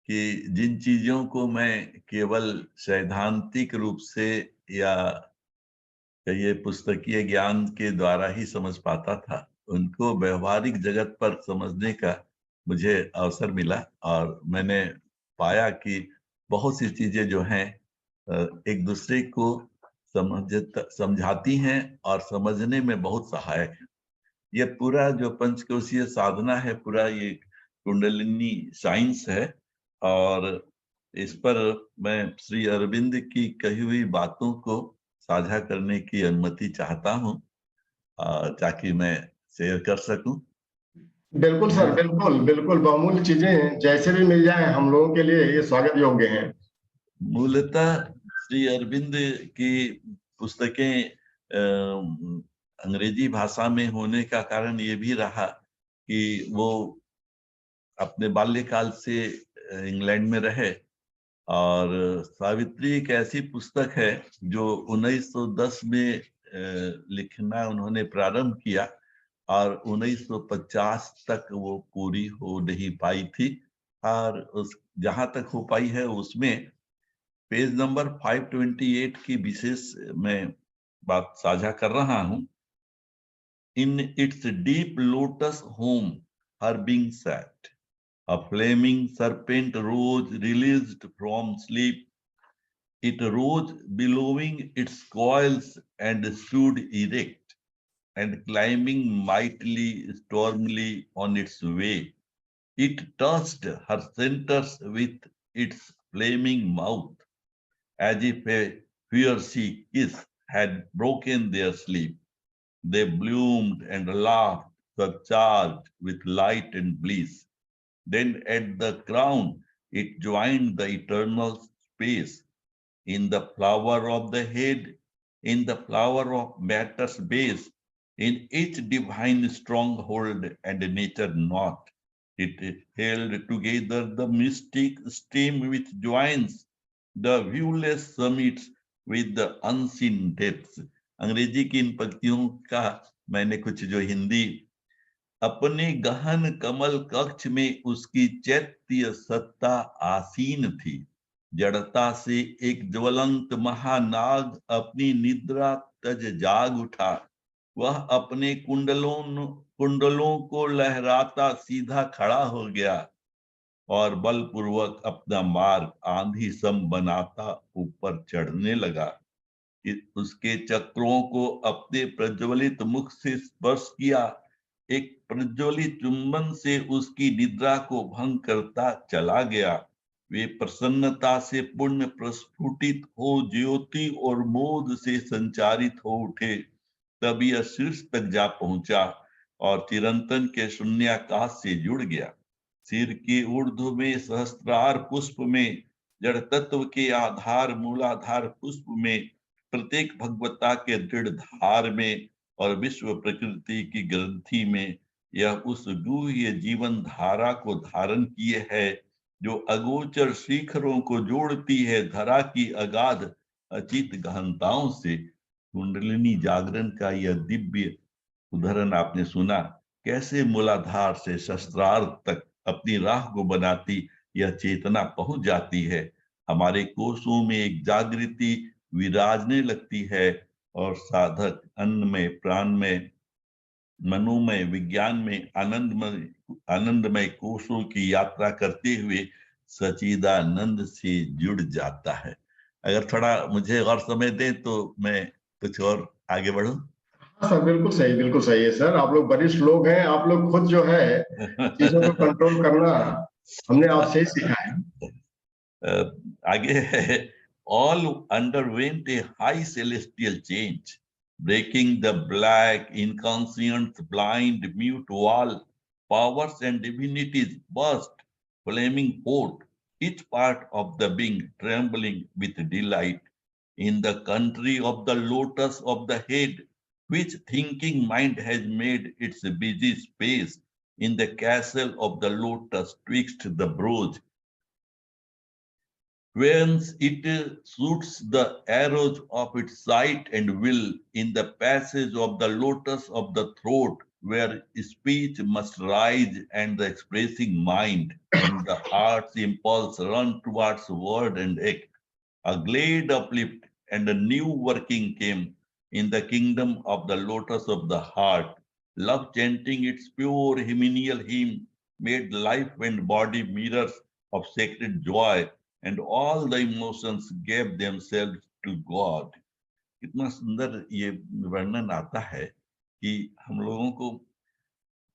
कि जिन चीजों को मैं केवल सैद्धांतिक रूप से या ये पुस्तकीय ज्ञान के द्वारा ही समझ पाता था, उनको व्यवहारिक जगत पर समझने का मुझे अवसर मिला। और मैंने पाया कि बहुत सी चीजें जो हैं एक दूसरे को समझाती हैं और समझने में बहुत सहायक है। ये पूरा जो पंचकोशीय साधना है, पूरा ये कुंडलिनी साइंस है। और इस पर मैं श्री अरविंद की कही हुई बातों को साझा करने की अनुमति चाहता हूं, ताकि मैं शेयर कर सकूं। बिल्कुल सर, बिल्कुल बिल्कुल, बहुमूल्य चीजें जैसे भी मिल जाए हम लोगों के लिए ये स्वागत योग्य हैं। मूलतः श्री अरविंद की पुस्तकें अंग्रेजी भाषा में होने का कारण ये भी रहा कि वो अपने बाल्यकाल से इंग्लैंड में रहे। और सावित्री एक ऐसी पुस्तक है जो 1910 में लिखना उन्होंने प्रारंभ किया, और 1950 तक वो पूरी हो नहीं पाई थी। और उस जहां तक हो पाई है उसमें पेज नंबर 528 की विशेष मैं बात साझा कर रहा हूं। In its deep lotus home her being sat, a flaming serpent rose released from sleep. It rose billowing its coils and stood erect, and climbing mightily, stormily on its way. It touched her centers with its flaming mouth, as if a fiery kiss had broken their sleep. They bloomed and laughed, surcharged with light and bliss. Then at the crown, it joined the eternal space. In the flower of the head, in the flower of matter's base, in each divine stronghold and nature knot, it held together the mystic stream which joins the viewless summits with the unseen depths. अंग्रेजी की इन पंक्तियों का मैंने कुछ जो हिंदी, अपने गहन कमल कक्ष में उसकी चैत्य सत्ता आसीन थी, जड़ता से एक ज्वलंत महानाग अपनी निद्रा तज जाग उठा, वह अपने कुंडलों को लहराता सीधा खड़ा हो गया और बलपूर्वक अपना मार्ग आंधी सम बनाता ऊपर चढ़ने लगा। उसके चक्रों को अपने प्रज्वलित मुख से स्पर्श किया, एक प्रज्वलित चुंबन से उसकी निद्रा को भंग करता चला गया। वे प्रसन्नता से पुण्य प्रस्फुटित हो ज्योति और मोद से संचारित हो उठे। तब यह शीर्ष तक जा पहुंचा और चिरंतन के शून्याकाश से जुड़ गया। सिर के ऊर्ध्व में सहस्त्रार पुष्प में, जड़ तत्व के आधार मूलाधार पुष्प में, प्रत्येक भगवता के दृढ़ धार में और विश्व प्रकृति की ग्रंथि में यह उस गुह्य जीवन धारा को धारण किए है जो अगोचर शिखरों को जोड़ती है धरा की अगाध अचित गहनताओं से। कुंडलिनी जागरण का यह दिव्य उदाहरण आपने सुना, कैसे मूलाधार से शस्त्रार्थ तक अपनी राह को बनाती यह चेतना पहुंच जाती है। हमारे कोषों में एक जागृति विराजने लगती है और साधक अन्न में, प्राण में, मनोमय, विज्ञान में आनंदमय कोषों की यात्रा करते हुए सच्चिदानंद से जुड़ जाता है। अगर थोड़ा मुझे और समय दें तो मैं कुछ और आगे बढ़ूं। हाँ सर, बिल्कुल सही है सर। आप लोग वरिष्ठ लोग हैं, आप लोग खुद जो है चीजों को कंट्रोल करना हमने आपसे ही सीखा है। आगे है, all underwent a high celestial change, breaking the black, inconscient, blind, mute wall. Powers and divinities burst, flaming forth, each part of the being trembling with delight. In the country of the lotus of the head, which thinking mind has made its busy space, in the castle of the lotus twixt the brows, whence it shoots the arrows of its sight and will, in the passage of the lotus of the throat, where speech must rise and the expressing mind and the heart's impulse run towards word and act. A glad uplift and a new working came in the kingdom of the lotus of the heart. Love chanting its pure hymeneal hymn made life and body mirrors of sacred joy, and all the emotions gave themselves to God. कितना सुंदर ये वर्णन आता है कि हम लोगों को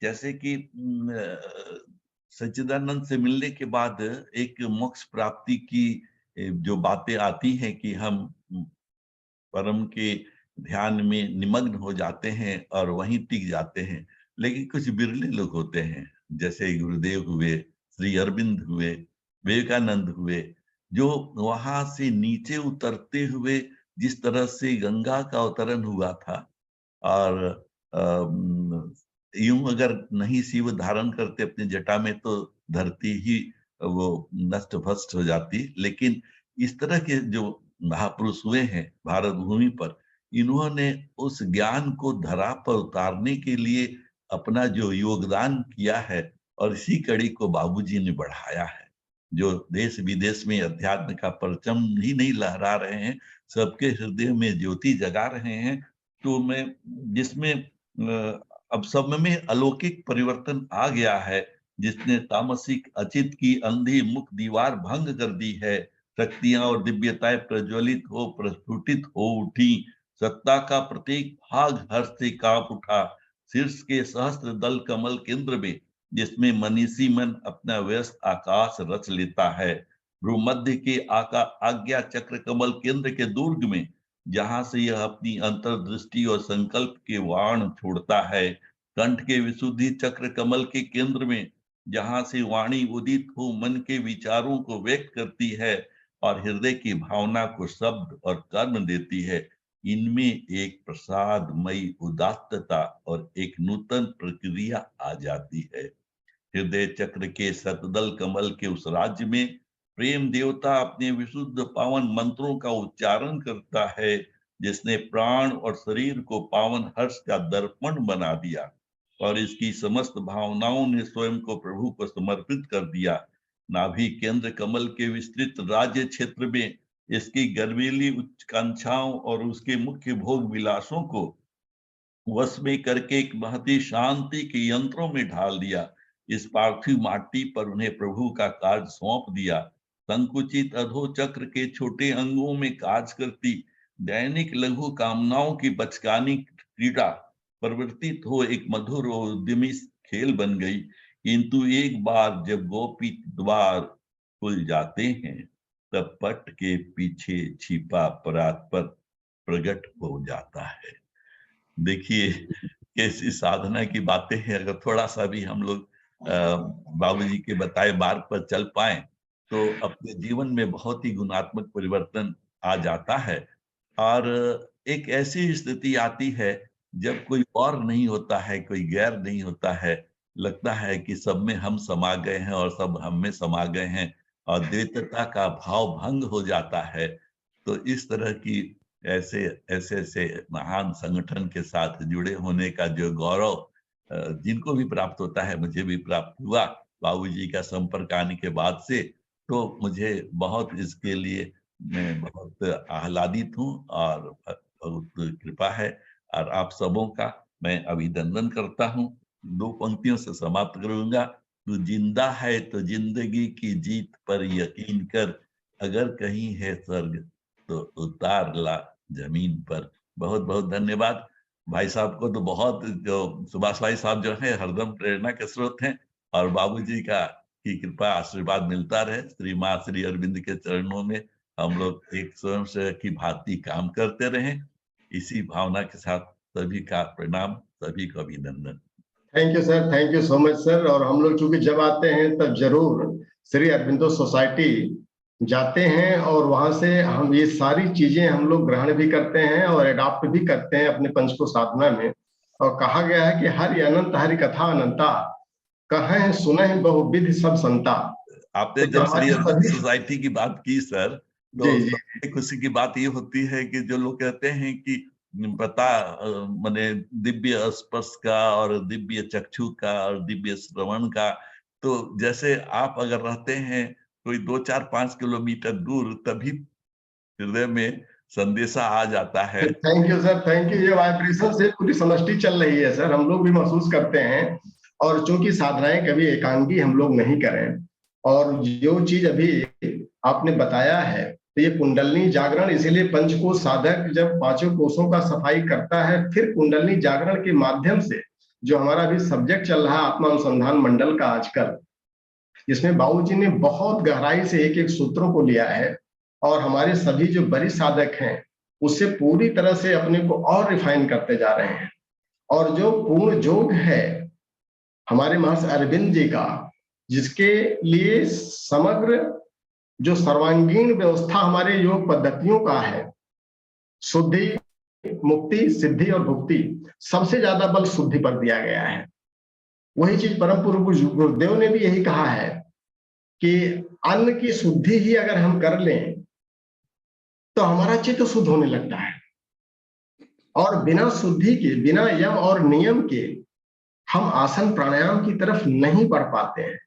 जैसे कि सच्चिदानंद से मिलने के बाद एक मोक्ष प्राप्ति की जो बातें आती हैं कि हम परम के ध्यान में निमग्न हो जाते हैं और वहीं टिक जाते हैं, लेकिन कुछ बिरले लोग होते हैं, जैसे गुरुदेव हुए, श्री अरविंद हुए, विवेकानंद हुए, जो वहां से नीचे उतरते हुए जिस तरह से गंगा का अवतरण हुआ था, और यूं अगर नहीं शिव धारण करते अपने जटा में तो धरती ही वो नष्ट भ्रष्ट हो जाती। लेकिन इस तरह के जो महापुरुष हुए हैं भारत भूमि पर, इन्होंने उस ज्ञान को धरा पर उतारने के लिए अपना जो योगदान किया है, और इसी कड़ी को बाबूजी ने बढ़ाया है। जो देश विदेश में अध्यात्म का परचम ही नहीं लहरा रहे हैं, सबके हृदय में ज्योति जगा रहे हैं, तो मैं जिसमें अब सब में अलौकिक परिवर्तन आ गया है, जिसने तामसिक अचित की अंधी मुख दीवार भंग कर दी है। शक्तियां और दिव्यताएं प्रज्वलित हो प्रस्फुटित हो उठी, सत्ता का प्रत्येक भाग हर्ष से कांप उठा। शीर्ष के सहस्त्र दल कमल केंद्र में, जिसमें मनीषी मन अपना व्यस्त आकाश रच लेता है, भ्रूमध्य के आज्ञा चक्र कमल केंद्र के दुर्ग में, जहां से यह अपनी अंतर्दृष्टि और संकल्प के वाण छोड़ता है। कंठ के विशुद्धि चक्र कमल के केंद्र में, जहां से वाणी उदित हो मन के विचारों को व्यक्त करती है और हृदय की भावना को शब्द और कर्म देती है। इनमें एक प्रसादमयी उदात्तता और एक नूतन प्रक्रिया आ जाती है। हृदय चक्र के शतदल कमल के उस राज्य में प्रेम देवता अपने विशुद्ध पावन मंत्रों का उच्चारण करता है, जिसने प्राण और शरीर को पावन हर्ष का दर्पण बना दिया और इसकी समस्त भावनाओं ने स्वयं को प्रभु को समर्पित कर दिया। नाभि केंद्र कमल के विस्तृत राज्य क्षेत्र में इसकी गर्वीली उच्चाकांक्षाओं और उसके मुख्य भोग विलासों को वश में करके एक महती शांति के यंत्रों में ढाल दिया। इस पार्थिव माटी पर उन्हें प्रभु का कार्य सौंप दिया। संकुचित अधो चक्र के छोटे अंगों में कार्य करती दैनिक लघु कामनाओं की बचकानी क्रीड़ा परिवर्तित हो एक मधुर और उद्यमी खेल बन गई। किंतु एक बार जब गोपी द्वार खुल जाते हैं, तब पट के पीछे छिपा परात्पर प्रकट हो जाता है। देखिए कैसी साधना की बातें हैं। अगर थोड़ा सा भी हम लोग बाबूजी के बताए मार्ग पर चल पाए तो अपने जीवन में बहुत ही गुणात्मक परिवर्तन आ जाता है। और एक ऐसी स्थिति आती है जब कोई और नहीं होता है, कोई गैर नहीं होता है, लगता है कि सब में हम समा गए हैं और सब हम में समा गए हैं और द्वैतता का भाव भंग हो जाता है। तो इस तरह की ऐसे महान संगठन के साथ जुड़े होने का जो गौरव जिनको भी प्राप्त होता है, मुझे भी प्राप्त हुआ बाबूजी का संपर्क आने के बाद से, तो मुझे बहुत इसके लिए मैं बहुत आह्लादित हूँ और बहुत कृपा है। और आप सबों का मैं अभिनंदन करता हूँ। 2 पंक्तियों से समाप्त करूंगा। तू जिंदा है तो जिंदगी की जीत पर यकीन कर, अगर कहीं है स्वर्ग तो उतार ला जमीन पर। बहुत बहुत धन्यवाद भाई साहब को। तो बहुत जो सुभाष भाई साहब जो है हरदम प्रेरणा के स्रोत हैं और बाबूजी का की कृपा आशीर्वाद मिलता रहे। श्री मां श्री अरविंद के चरणों में हम लोग एक स्वयं सेवक की भांति काम करते रहें। इसी भावना के साथ सभी का प्रणाम, सभी को अभिनंदन। Thank you sir, thank you so much sir. और हम लोग चूंकि जब आते हैं तब जरूर श्री अरविंदो सोसाइटी जाते हैं और वहां से हम ये सारी चीजें हम लोग ग्रहण भी करते हैं और एडॉप्ट भी करते हैं अपने पंचको साधना में। और कहा गया है कि हरि अनंत हरि कथा अनंता, कहें सुने बहुविध सब संता। आपने जब श्री अरविंद सोसाइटी की बात की सर, तो खुशी की बात ये होती है कि जो लोग कहते हैं कि पता माने दिव्य स्पर्श का और दिव्य चक्षु का और दिव्य श्रवण का, तो जैसे आप अगर रहते हैं कोई 2-4-5 किलोमीटर दूर, तभी हृदय में संदेशा आ जाता है। Thank you sir, thank you. ये वाइब्रेशन से पूरी समष्टि चल रही है सर, हम लोग भी महसूस करते हैं। और चूंकि साधनाएं कभी एकांगी हम लोग नहीं करें, और जो चीज अभी आपने बताया है, तो ये कुंडलनी जागरण, इसीलिए पंचकोश साधक जब 5 कोषों का सफाई करता है, फिर कुंडलनी जागरण के माध्यम से जो हमारा अभी सब्जेक्ट चल रहा है आत्मा अनुसंधान मंडल का आजकल, जिसमें बाबूजी ने बहुत गहराई से एक एक सूत्रों को लिया है और हमारे सभी जो वरिष्ठ साधक हैं उससे पूरी तरह से अपने को और रिफाइन करते जा रहे हैं। और जो पूर्ण योग है हमारे महर्षि अरविंद जी का, जिसके लिए समग्र जो सर्वांगीण व्यवस्था हमारे योग पद्धतियों का है, शुद्धि, मुक्ति, सिद्धि और भुक्ति, सबसे ज्यादा बल शुद्धि पर दिया गया है। वही चीज परम पूज्य गुरुदेव ने भी यही कहा है कि अन्न की शुद्धि ही अगर हम कर लें तो हमारा चित्त शुद्ध होने लगता है, और बिना शुद्धि के, बिना यम और नियम के हम आसन प्राणायाम की तरफ नहीं बढ़ पाते हैं।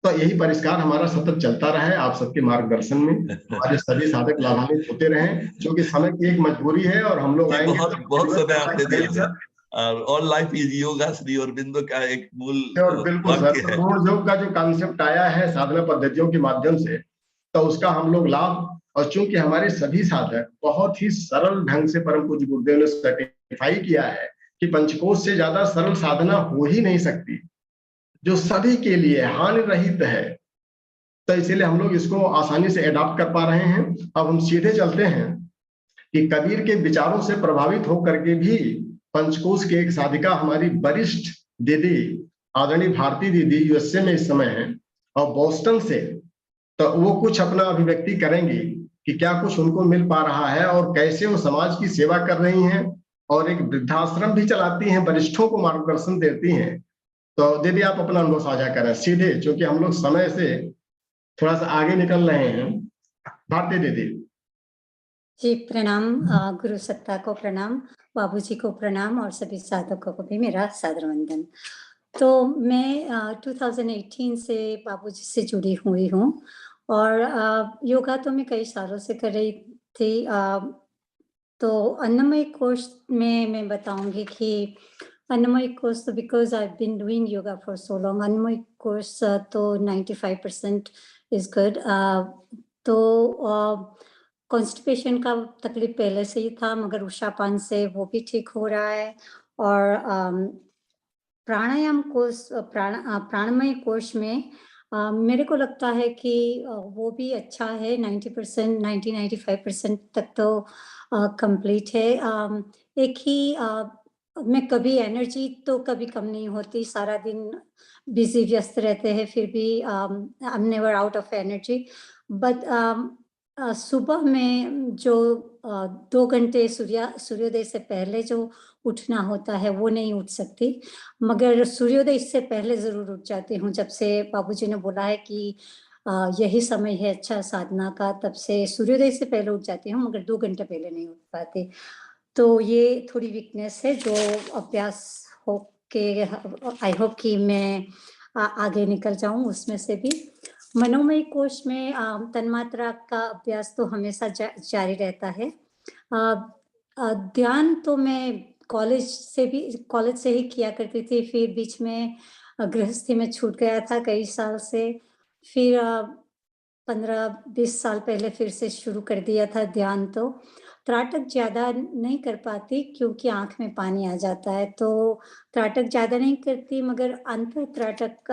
तो यही परिष्कार हमारा सतत चलता रहे आप सबके मार्गदर्शन में, हमारे सभी साधक लाभान्वित होते रहें, क्योंकि समय की एक मजबूरी है और हम लोग आएंगे। बहुत समय आपने दिया और all life is yoga Shri Aurobindo का एक मूल बिल्कुल सर, तो पूर्ण योग का जो कॉन्सेप्ट आया है साधना पद्धतियों के माध्यम से, तो उसका हम लोग लाभ, और चूंकि हमारे सभी साधक बहुत ही सरल ढंग से परम पूज्य गुरुदेव ने सर्टिफाई किया है कि पंचकोश से ज्यादा सरल साधना हो ही नहीं सकती, जो सभी के लिए हानि रहित है, तो इसीलिए हम लोग इसको आसानी से अडॉप्ट कर पा रहे हैं। अब हम सीधे चलते हैं कि कबीर के विचारों से प्रभावित होकर के भी पंचकोश की एक साधिका हमारी वरिष्ठ दीदी आदरणीय भारती दीदी यूएसए में इस समय है और बोस्टन से, तो वो कुछ अपना अभिव्यक्ति करेंगी कि क्या कुछ उनको मिल पा रहा है और कैसे वो समाज की सेवा कर रही हैं और एक वृद्धाश्रम भी चलाती हैं, वरिष्ठों को मार्गदर्शन देती हैं। तो दीदी आप अपना अनुभव साझा करें सीधे, क्योंकि हम लोग समय से थोड़ा सा आगे निकल रहे हैं। भारती दीदी जी प्रणाम, गुरु सत्ता को प्रणाम, बाबूजी को प्रणाम और सभी साधकों को भी मेरा सादर वंदन। तो मैं 2018 से बाबूजी से जुड़ी हुई हूँ और योगा तो मैं कई सालों से कर रही थी। तो अन्नमय कोश में मैं बताऊंगी कि अन्नमय कोश, तो because I been doing yoga for so long, अन्नमय कोश तो 95% इज गुड। तो कॉन्स्टिपेशन का तकलीफ पहले से ही था, मगर उषापान से वो भी ठीक हो रहा है। और प्राणायाम कोश, प्राणमय कोश में मेरे को लगता है कि वो भी अच्छा है, 90%, 90-95% तक तो कंप्लीट है। एक ही में कभी एनर्जी तो कभी कम नहीं होती, सारा दिन बिजी व्यस्त रहते हैं, फिर भी I am never out of energy. But सुबह में जो 2 घंटे सूर्योदय से पहले जो उठना होता है वो नहीं उठ सकती, मगर सूर्योदय से पहले जरूर उठ जाती हूँ। जब से बाबूजी ने बोला है कि यही समय है अच्छा साधना का, तब से सूर्योदय से पहले उठ जाती हूँ, मगर 2 घंटे पहले नहीं उठ पाती। तो ये थोड़ी वीकनेस है जो अभ्यास हो के आई होप कि मैं आगे निकल जाऊं उसमें से भी। मनोमय कोश में तन्मात्रा का अभ्यास तो हमेशा जारी रहता है। ध्यान तो मैं कॉलेज से ही किया करती थी, फिर बीच में गृहस्थी में छूट गया था कई साल से, फिर 15-20 साल पहले फिर से शुरू कर दिया था ध्यान। तो त्राटक ज्यादा नहीं कर पाती क्योंकि आंख में पानी आ जाता है, तो त्राटक ज्यादा नहीं करती, मगर अंतर त्राटक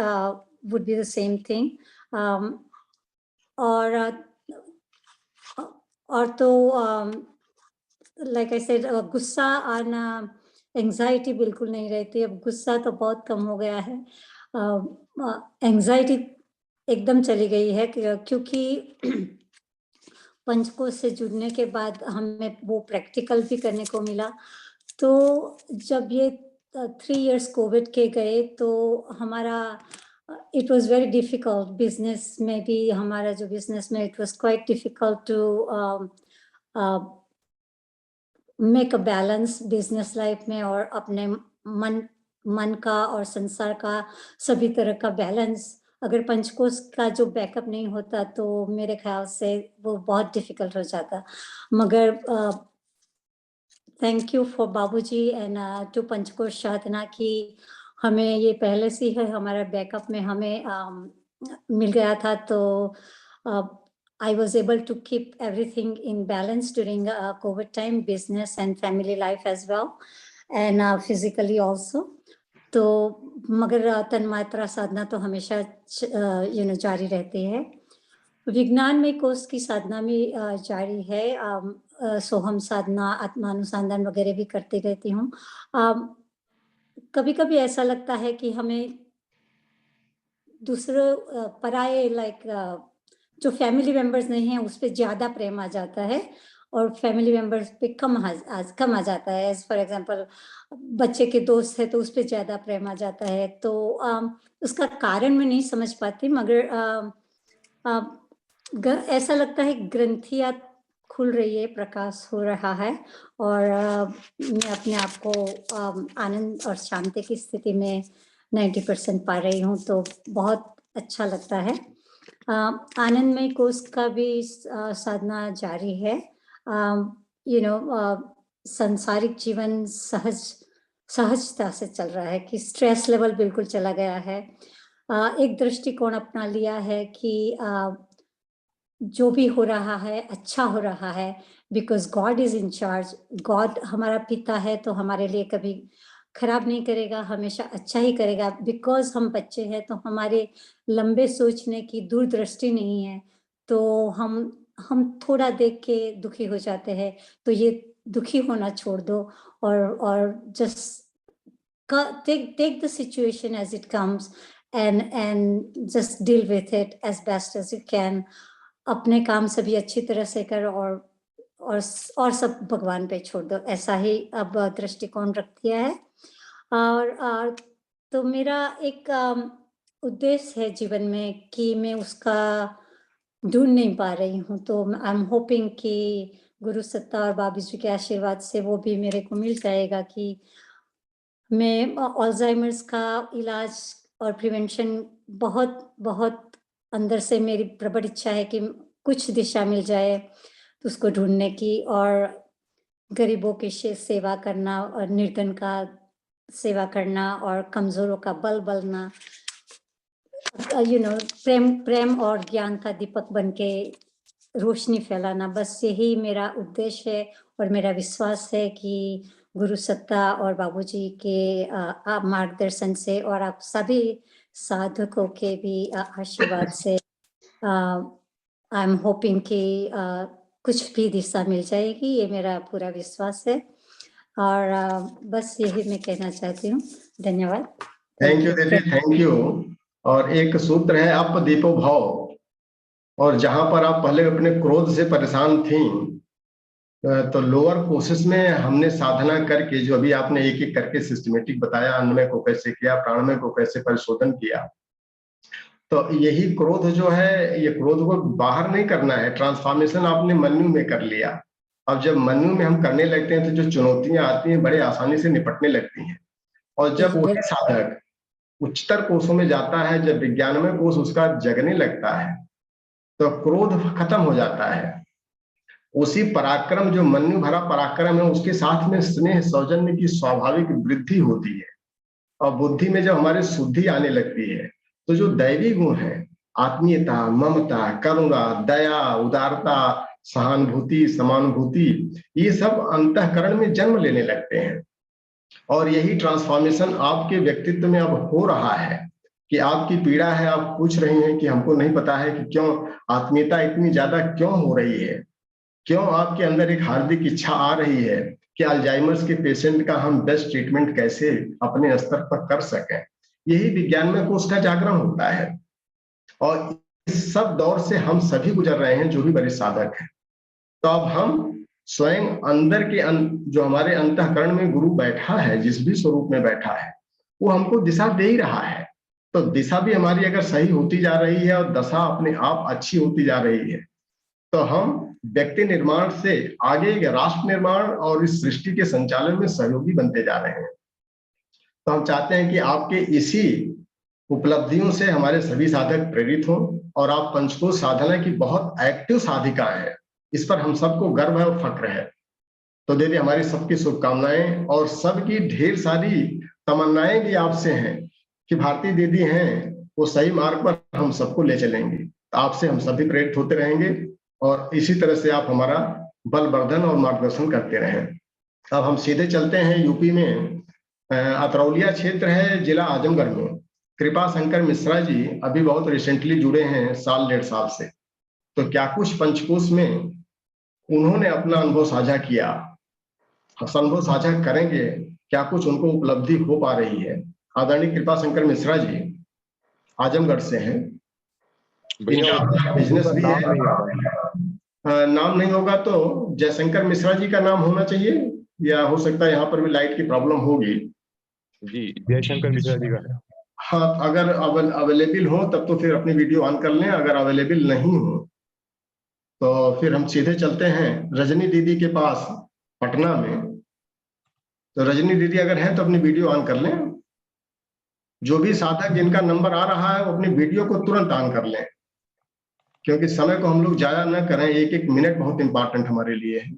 would be the same thing. और तो लाइक आई सेड, गुस्सा आना, एंजाइटी बिल्कुल नहीं रहती। अब गुस्सा तो बहुत कम हो गया है, एंजाइटी एकदम चली गई है, क्योंकि पंचकोश से जुड़ने के बाद हमें वो प्रैक्टिकल भी करने को मिला। तो जब ये 3 इयर्स कोविड के गए तो हमारा it was very difficult, business में भी हमारा जो बिजनेस में it was quite difficult to make a balance business life में और अपने मन का और संसार का सभी तरह का बैलेंस। अगर पंचकोश का जो बैकअप नहीं होता तो मेरे ख्याल से वो बहुत डिफिकल्ट हो जाता। मगर थैंक यू फॉर बाबूजी एंड टू पंचकोश साधना की हमें ये पहले से है हमारा बैकअप में हमें मिल गया था। तो I was able to keep everything in balance during COVID time, business and family life as well, and physically also. तो मगर तन्मात्रा साधना तो हमेशा जारी रहती है। विज्ञान में कोर्स की साधना भी जारी है, सोहम साधना, आत्मानुसंधान वगैरह भी करती रहती हूँ। कभी कभी ऐसा लगता है कि हमें दूसरे पराये लाइक जो फैमिली मेंबर्स नहीं हैं उस पे ज़्यादा प्रेम आ जाता है और फैमिली मेंबर्स पे कम आ जाता है। एज फॉर एग्जांपल बच्चे के दोस्त है तो उस पे ज़्यादा प्रेम आ जाता है। तो उसका कारण मैं नहीं समझ पाती, मगर ऐसा लगता है ग्रंथियाँ खुल रही है, प्रकाश हो रहा है और मैं अपने आप को आनंद और शांति की स्थिति में 90% पा रही हूँ, तो बहुत अच्छा लगता है। आनंदमय कोश का भी साधना जारी है। संसारिक जीवन सहजता से चल रहा है कि स्ट्रेस लेवल बिल्कुल चला गया है। एक दृष्टिकोण अपना लिया है कि जो भी हो रहा है अच्छा हो रहा है, because God is in charge. God हमारा पिता है तो हमारे लिए कभी खराब नहीं करेगा, हमेशा अच्छा ही करेगा। बिकॉज हम बच्चे हैं तो हमारे लंबे सोचने की दूरदृष्टि नहीं है, तो हम थोड़ा देख के दुखी हो जाते हैं। तो ये दुखी होना छोड़ दो और just take the situation as it comes and just deal with it as best as you can. अपने काम सभी अच्छी तरह से कर और सब भगवान पे छोड़ दो, ऐसा ही अब दृष्टिकोण रख दिया है। और तो मेरा एक उद्देश्य है जीवन में कि मैं उसका ढूंढ नहीं पा रही हूँ, तो आई एम होपिंग कि गुरु सत्ता और बाबू जी के आशीर्वाद से वो भी मेरे को मिल जाएगा कि मैं अल्जाइमर्स का इलाज और प्रिवेंशन बहुत अंदर से मेरी प्रबल इच्छा है कि कुछ दिशा मिल जाए तो उसको ढूंढने की, और गरीबों की सेवा करना और निर्धन का सेवा करना और कमजोरों का बल बलना, प्रेम और ज्ञान का दीपक बनके रोशनी फैलाना, बस यही मेरा उद्देश्य है। और मेरा विश्वास है कि गुरु सत्ता और बाबूजी के मार्गदर्शन से और आप सभी साधकों के भी आशीर्वाद से आई एम होपिंग कि कुछ भी दिशा मिल जाएगी, ये मेरा पूरा विश्वास है। और बस यही मैं कहना चाहती हूँ। धन्यवाद। थैंक यू दीदी, थैंक यू। और एक सूत्र है अप दीपो भाव, और जहां पर आप पहले अपने क्रोध से परेशान थी, तो लोअर कोशिश में हमने साधना करके जो अभी आपने एक एक करके सिस्टमेटिक बताया, अन्नमय को कैसे किया, प्राणमय को कैसे परिशोधन किया, तो यही क्रोध जो है, ये क्रोध को बाहर नहीं करना है, ट्रांसफॉर्मेशन आपने मनु में कर लिया। अब जब मनु में हम करने लगते हैं तो जो चुनौतियां आती हैं बड़े आसानी से निपटने लगती हैं। और जब वही साधक उच्चतर कोषों में जाता है, जब विज्ञानमय कोष उसका जगने लगता है, तो क्रोध खत्म हो जाता है। उसी पराक्रम, जो मनु भरा पराक्रम है, उसके साथ में स्नेह सौजन्य की स्वाभाविक वृद्धि होती है। और बुद्धि में जब हमारे शुद्धि आने लगती है, तो जो दैवी गुण है, आत्मीयता, ममता, करुणा, दया, उदारता, सहानुभूति, समानुभूति, ये सब अंतःकरण में जन्म लेने लगते हैं। और यही ट्रांसफॉर्मेशन आपके व्यक्तित्व में अब हो रहा है कि आपकी पीड़ा है, आप पूछ रही हैं कि हमको नहीं पता है कि क्यों आत्मीयता इतनी ज्यादा क्यों हो रही है, क्यों आपके अंदर एक हार्दिक इच्छा आ रही है कि अल्जाइमर्स के पेशेंट का हम बेस्ट ट्रीटमेंट कैसे अपने स्तर पर कर सकें। यही विज्ञान में कोष का जागरण होता है। और इस सब दौर से हम सभी गुजर रहे हैं, जो भी बड़े साधक हैं। तो अब हम स्वयं अंदर के जो हमारे अंतःकरण में गुरु बैठा है, जिस भी स्वरूप में बैठा है, वो हमको दिशा दे ही रहा है। तो दिशा भी हमारी अगर सही होती जा रही है और दशा अपने आप अच्छी होती जा रही है, तो हम व्यक्ति निर्माण से आगे राष्ट्र निर्माण और इस सृष्टि के संचालन में सहयोगी बनते जा रहे हैं। तो हम चाहते हैं कि आपके इसी उपलब्धियों से हमारे सभी साधक प्रेरित हों, और आप पंचकोश साधना की बहुत एक्टिव साधिका हैं, इस पर हम सबको गर्व है और फक्र है। तो दीदी, हमारी सबकी शुभकामनाएं और सबकी ढेर सारी तमन्नाएं भी आपसे हैं कि भारती दीदी हैं वो सही मार्ग पर हम सबको ले चलेंगे। तो आपसे हम सभी प्रेरित होते रहेंगे, और इसी तरह से आप हमारा बलवर्धन और मार्गदर्शन करते रहें। अब हम सीधे चलते हैं यूपी में, अतरौलिया क्षेत्र है, जिला आजमगढ़ में। कृपा शंकर मिश्रा जी अभी बहुत रिसेंटली जुड़े हैं, साल 1.5 साल से। तो क्या कुछ पंचकोश में उन्होंने अपना अनुभव साझा किया, अनुभव साझा करेंगे, क्या कुछ उनको उपलब्धि हो पा रही है। आदरणीय कृपा शंकर मिश्रा जी आजमगढ़ से हैं, इनका अपना बिजनेस भी है। नाम नहीं होगा तो जयशंकर मिश्रा जी का नाम होना चाहिए, या हो सकता है यहाँ पर भी लाइट की प्रॉब्लम होगी। जी, जयशंकर मिश्रा जी का है। हाँ, अगर अवेलेबल हो तब तो फिर अपनी वीडियो ऑन कर लें, अगर अवेलेबल नहीं हो तो फिर हम सीधे चलते हैं रजनी दीदी के पास पटना में। तो रजनी दीदी अगर हैं तो अपनी वीडियो ऑन कर लें। जो भी साधक जिनका नंबर आ रहा है वो अपनी वीडियो को तुरंत ऑन कर लें, क्योंकि समय को हम लोग जाया न करें, एक एक मिनट बहुत इंपॉर्टेंट हमारे लिए है।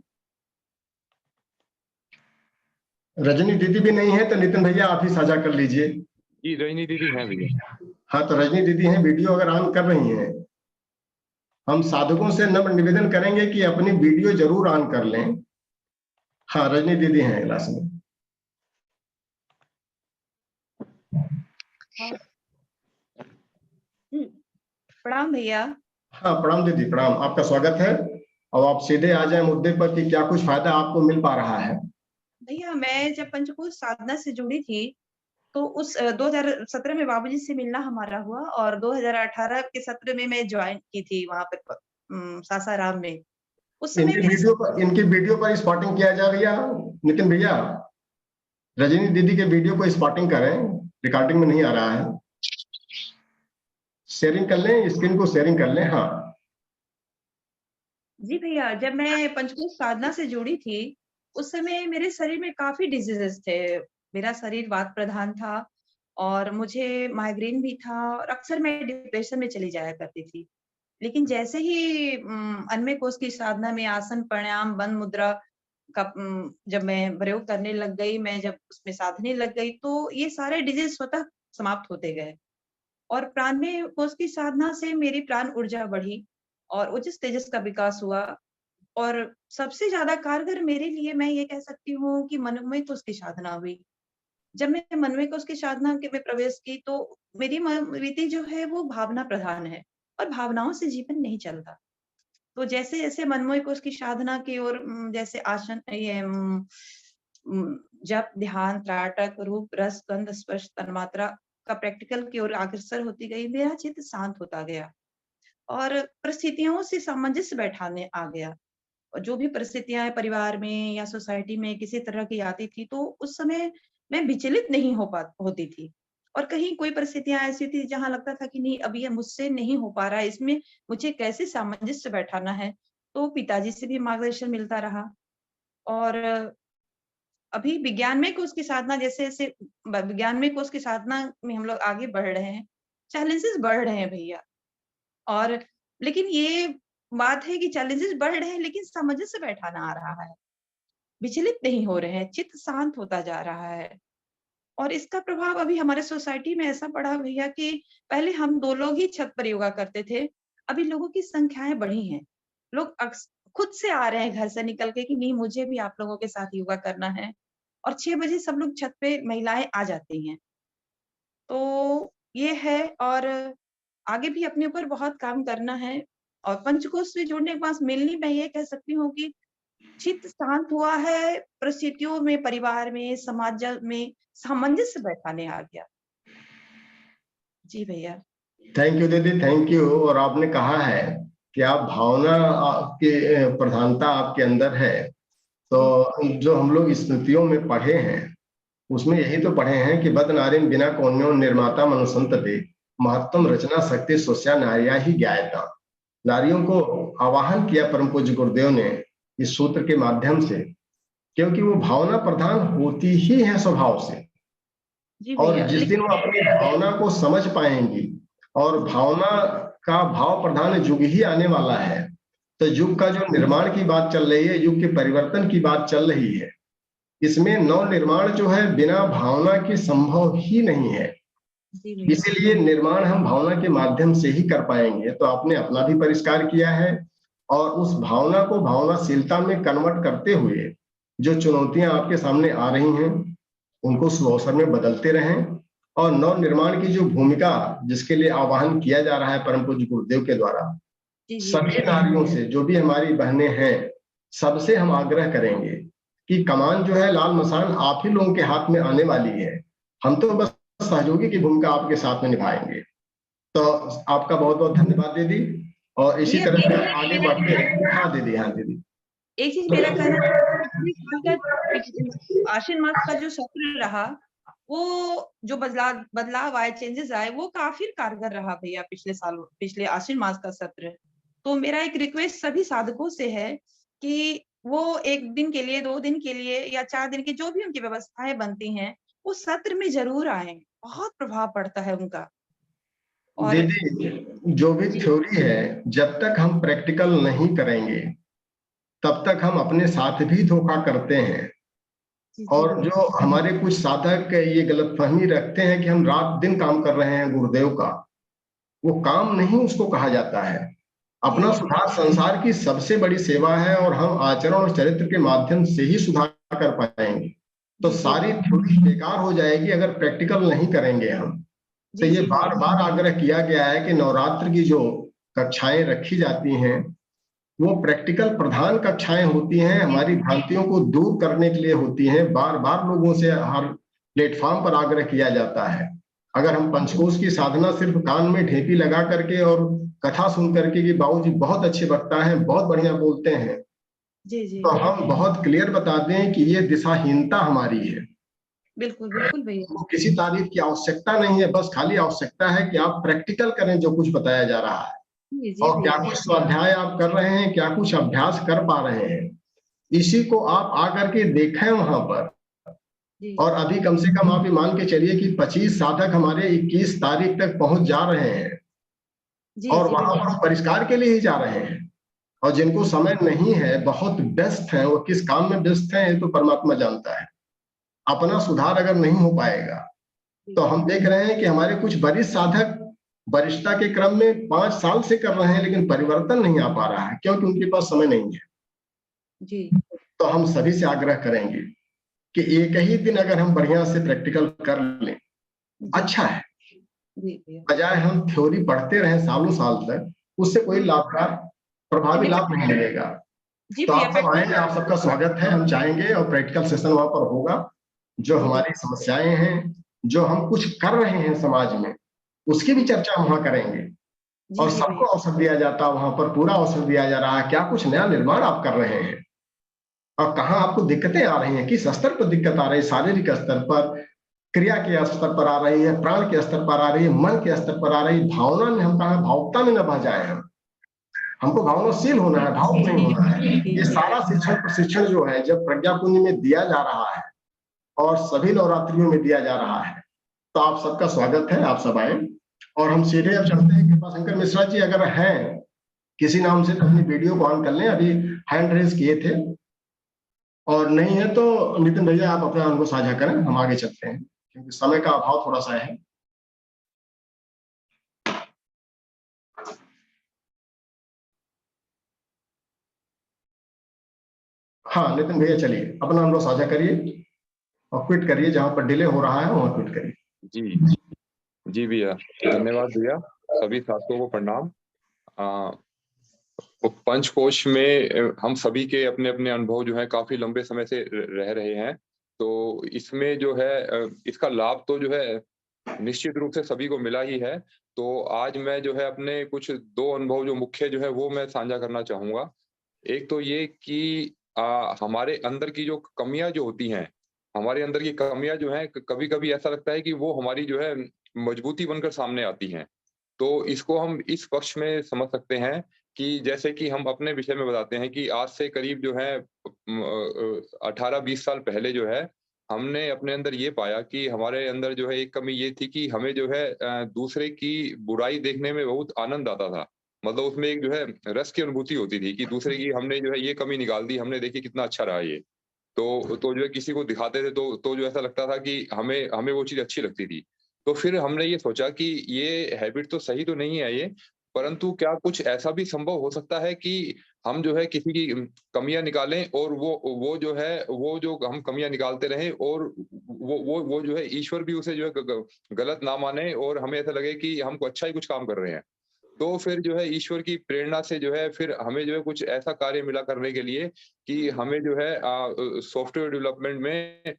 रजनी दीदी भी नहीं है तो नितिन भैया आप ही साझा कर लीजिए। जी, रजनी दीदी हैं भैया। हाँ, तो रजनी दीदी हैं, वीडियो अगर ऑन कर रही हैं। हम साधकों से नम्र निवेदन करेंगे कि अपनी वीडियो जरूर ऑन कर लें। हाँ, रजनी दीदी हैं क्लास में। प्रणाम भैया। हाँ प्रणाम दीदी, प्रणाम, आपका स्वागत है। और आप सीधे आ जाए मुद्दे पर कि क्या कुछ फायदा आपको मिल पा रहा है। भैया मैं जब पंचकोश साधना से जुड़ी थी तो उस 2017 में बाबूजी से मिलना हमारा हुआ और 2018 के सत्र में मैं ज्वाइन की थी वहां पर सासाराम में। उस समय इनकी वीडियो पर स्पॉटिंग किया जा भैया। नितिन भैया, रजनी दीदी के वीडियो को स्पॉटिंग करें, रिकॉर्डिंग में नहीं आ रहा है। शेयरिंग कर लें, स्क्रीन को शेयरिंग कर लें। हाँ जी भैया, जब मैं पंचकोश साधना से जुड़ी थी उस समय मेरे शरीर में काफी डिजीजेस थे। मेरा शरीर वात प्रधान था और मुझे माइग्रेन भी था और अक्सर मैं डिप्रेशन में चली जाया करती थी। लेकिन जैसे ही अन्वय कोश की साधना में आसन, प्राणायाम, बंद मुद्रा का जब मैं प्रयोग करने लग गई, मैं जब उसमें साधने लग गई तो ये सारे डिजीज स्वतः समाप्त होते गए। और प्राणमय कोश की साधना से मेरी प्राण ऊर्जा बढ़ी और ओजस तेजस का विकास हुआ। और सबसे ज्यादा कारगर मेरे लिए मैं ये कह सकती हूँ कि मनोमय कोश की साधना हुई। जब मैं मनोमय कोश की साधना में प्रवेश की तो मेरी रीति जो है वो भावना प्रधान है और भावनाओं से जीवन नहीं चलता। तो जैसे जैसे मनोमय कोश की साधना की ओर जैसे आसन, ये जप, ध्यान, त्राटक, रूप, रस, गंध, स्पर्श, तन्मात्रा का प्रैक्टिकल की ओर अग्रसर होती गई, मेरा चित्त शांत होता गया और परिस्थितियों से सामंजस्य बैठाने आ गया। और जो भी परिस्थितियां परिवार में या सोसाइटी में किसी तरह की आती थी तो उस समय मैं विचलित नहीं होती थी। और कहीं कोई परिस्थितियां ऐसी थी जहां लगता था कि नहीं, अब ये मुझसे नहीं हो पा रहा है, इसमें मुझे कैसे सामंजस्य बैठाना है, तो पिताजी से भी मार्गदर्शन मिलता रहा। और अभी विज्ञान में कोश की साधना जैसे जैसे विज्ञान में कोश की साधना में हम लोग आगे बढ़ रहे हैं, चैलेंजेस बढ़ रहे हैं भैया। और लेकिन ये बात है कि चैलेंजेस बढ़ रहे हैं लेकिन सामंजस्य बैठाना आ रहा है, विचलित नहीं हो रहे हैं, चित्त शांत होता जा रहा है। और इसका प्रभाव अभी हमारे सोसाइटी में ऐसा पड़ा भैया कि पहले हम 2 लोग ही छत पर योगा करते थे, अभी लोगों की संख्याएं बढ़ी हैं। लोग खुद से आ रहे हैं घर से निकल के कि नहीं, मुझे भी आप लोगों के साथ योगा करना है। और 6 बजे सब लोग छत पे महिलाएं आ जाती हैं। तो ये है और आगे भी अपने ऊपर बहुत काम करना है। और पंचकोश से जुड़ने के बाद मेनली मैं ये कह सकती हूँ कि चित्त शांत हुआ है, परिस्थितियों में, परिवार में, समाज में सामंजस्य बैठाने आ गया। जी भैया। थैंक यू दीदी, थैंक यू। और आपने कहा है कि आप भावना की प्रधानता आपके अंदर है, तो जो हम लोग स्मृतियों में पढ़े हैं उसमें यही तो पढ़े हैं कि बद नारिन बिना कौन्यो निर्माता मनुसंतते महत्तम रचना शक्ति सोस्या नारिया ही ज्ञायता। नारियों को आवाहन किया परम पूज्य गुरुदेव ने इस सूत्र के माध्यम से, क्योंकि वो भावना प्रधान होती ही है स्वभाव से। और जिस दिन वो अपनी भावना को समझ पाएंगी, और भावना का भाव प्रधान युग ही आने वाला है, तो युग का जो निर्माण की बात चल रही है, युग के परिवर्तन की बात चल रही है, इसमें नव निर्माण जो है बिना भावना के संभव ही नहीं है। इसीलिए निर्माण हम भावना के माध्यम से ही कर पाएंगे। तो आपने अपना भी परिष्कार किया है और उस भावना को भावनाशीलता में कन्वर्ट करते हुए जो चुनौतियां आपके सामने आ रही हैं उनको उस अवसर में बदलते रहें। और नव निर्माण की जो भूमिका जिसके लिए आह्वान किया जा रहा है परम पूज्य गुरुदेव के द्वारा, सभी नारियों से, जो भी हमारी बहनें हैं, सबसे हम आग्रह करेंगे कि कमान जो है, लाल मसान आप ही लोगों के हाथ में आने वाली है। हम तो बस सहयोगी की भूमिका आपके साथ में निभाएंगे। तो आपका बहुत बहुत धन्यवाद दीदी। और इसी तरह से आगे बढ़ते हैं। हाँ दीदी, हाँ दीदी। एक चीज मेरा कहना है, आश्विन मास का जो सत्र रहा, वो जो बदलाव आए, चेंजेस आए, वो काफी कारगर रहा भैया पिछले आश्विन मास का सत्र। तो मेरा एक रिक्वेस्ट सभी साधकों से है कि वो 1 दिन के लिए, 2 दिन के लिए या 4 दिन की जो भी उनकी व्यवस्थाएं बनती हैं, वो सत्र में जरूर आए, बहुत प्रभाव पड़ता है उनका। और दीदी, जो भी थ्योरी है, जब तक हम प्रैक्टिकल नहीं करेंगे तब तक हम अपने साथ भी धोखा करते हैं। और जो हमारे कुछ साधक ये गलतफहमी रखते हैं कि हम रात दिन काम कर रहे हैं गुरुदेव का, वो काम नहीं उसको कहा जाता है। अपना सुधार संसार की सबसे बड़ी सेवा है और हम आचरण और चरित्र के माध्यम से ही सुधार कर पाएंगे। तो सारी थ्योरी बेकार हो जाएगी अगर प्रैक्टिकल नहीं करेंगे हम। तो ये बार बार आग्रह किया गया है कि नवरात्र की जो कक्षाएं रखी जाती हैं वो प्रैक्टिकल प्रधान कक्षाएं होती हैं, हमारी भ्रांतियों को दूर करने के लिए होती हैं। बार बार लोगों से हर प्लेटफॉर्म पर आग्रह किया जाता है। अगर हम पंचकोश की साधना सिर्फ कान में ढेपी लगा करके और कथा सुन करके कि बाबूजी बहुत अच्छे वक्ता हैं, बहुत बढ़िया बोलते हैं, तो हम बहुत क्लियर बता दें कि ये दिशाहीनता हमारी है। बिल्कुल बिल्कुल भैया। तो किसी तारीफ की आवश्यकता नहीं है, बस खाली आवश्यकता है कि आप प्रैक्टिकल करें जो कुछ बताया जा रहा है, और क्या कुछ स्वाध्याय आप कर रहे हैं, क्या कुछ अभ्यास कर पा रहे हैं, इसी को आप आकर के देखें वहां पर। और अभी कम से कम आप ये मान के चलिए कि 25 साधक हमारे 21 तारीख तक पहुंच जा रहे हैं, और वहां पर परिष्कार के लिए ही जा रहे हैं। और जिनको समय नहीं है, बहुत व्यस्त है, वो किस काम में व्यस्त है ये तो परमात्मा जानता है। अपना सुधार अगर नहीं हो पाएगा, तो हम देख रहे हैं कि हमारे कुछ वरिष्ठ साधक वरिष्ठता के क्रम में 5 साल से कर रहे हैं, लेकिन परिवर्तन नहीं आ पा रहा है, क्योंकि उनके पास समय नहीं है। जी। तो हम सभी से आग्रह करेंगे कि एक ही दिन अगर हम बढ़िया से प्रैक्टिकल कर लें, अच्छा है, बजाय हम थ्योरी पढ़ते रहें सालों साल तक, उससे कोई लाभकार प्रभावी लाभ नहीं मिलेगा। तो आप सब आएंगे, आप सबका स्वागत है, हम चाहेंगे, और प्रैक्टिकल सेशन वहां पर होगा। जो हमारी समस्याएं हैं, जो हम कुछ कर रहे हैं समाज में, उसकी भी चर्चा वहां करेंगे, और सबको अवसर दिया जाता है, वहां पर पूरा अवसर दिया जा रहा है, क्या कुछ नया निर्माण आप कर रहे हैं और कहाँ आपको दिक्कतें आ रही हैं, किस स्तर पर दिक्कत आ रही है, शारीरिक स्तर पर, क्रिया के स्तर पर आ रही है, प्राण के स्तर पर आ रही है, मन के स्तर पर आ रही है, भावना में हम कहा भावुकता में न बह जाए, हमको भावनाशील होना है, भावुक नहीं होना है। ये सारा प्रशिक्षण जो है जब प्रज्ञा कुंज में दिया जा रहा है और सभी नवरात्रियों में दिया जा रहा है, तो आप सबका स्वागत है, आप सब आए। और हम सीधे अब चलते हैं कृपाशंकर मिश्रा जी, अगर हैं किसी नाम से तो अपनी वीडियो को ऑन कर लें, अभी हैंड रेज किए थे, और नहीं है तो नितिन भैया आप अपना अनुभव साझा करें, हम आगे चलते हैं क्योंकि समय का अभाव थोड़ा सा है। हाँ नितिन भैया चलिए अपना अनुभव साझा करिए और क्विट करिए, जहां पर डिले हो रहा है वहां क्विट करिए। जी जी भैया, धन्यवाद भैया, सभी साथियों को प्रणाम। पंचकोश में हम सभी के अपने अपने अनुभव जो है काफी लंबे समय से रह रहे हैं, तो इसमें जो है इसका लाभ तो जो है निश्चित रूप से सभी को मिला ही है। तो आज मैं जो है अपने कुछ 2 अनुभव जो मुख्य जो है वो मैं साझा करना चाहूंगा। एक तो ये कि हमारे अंदर की जो कमियां जो होती हैं, हमारे अंदर की कमियां जो हैं कभी कभी ऐसा लगता है कि वो हमारी जो है मजबूती बनकर सामने आती हैं। तो इसको हम इस पक्ष में समझ सकते हैं कि जैसे कि हम अपने विषय में बताते हैं कि आज से करीब जो है 18-20 साल पहले जो है हमने अपने अंदर ये पाया कि हमारे अंदर जो है एक कमी ये थी कि हमें जो है दूसरे की बुराई देखने में बहुत आनंद आता था। मतलब उसमें एक जो है रस की अनुभूति होती थी कि दूसरे की हमने जो है ये कमी निकाल दी, हमने देखी कितना अच्छा रहा ये। तो जो है किसी को दिखाते थे तो जो ऐसा लगता था कि हमें हमें वो चीज़ अच्छी लगती थी। तो फिर हमने ये सोचा कि ये हैबिट तो सही तो नहीं है ये, परंतु क्या कुछ ऐसा भी संभव हो सकता है कि हम जो है किसी की कमियाँ निकालें और वो जो है वो जो हम कमियाँ निकालते रहें और वो जो है ईश्वर भी उसे जो है गलत ना माने और हमें ऐसा लगे कि हम अच्छा ही कुछ काम कर रहे हैं। तो फिर जो है ईश्वर की प्रेरणा से जो है फिर हमें जो है कुछ ऐसा कार्य मिला करने के लिए कि हमें जो है सॉफ्टवेयर डेवलपमेंट में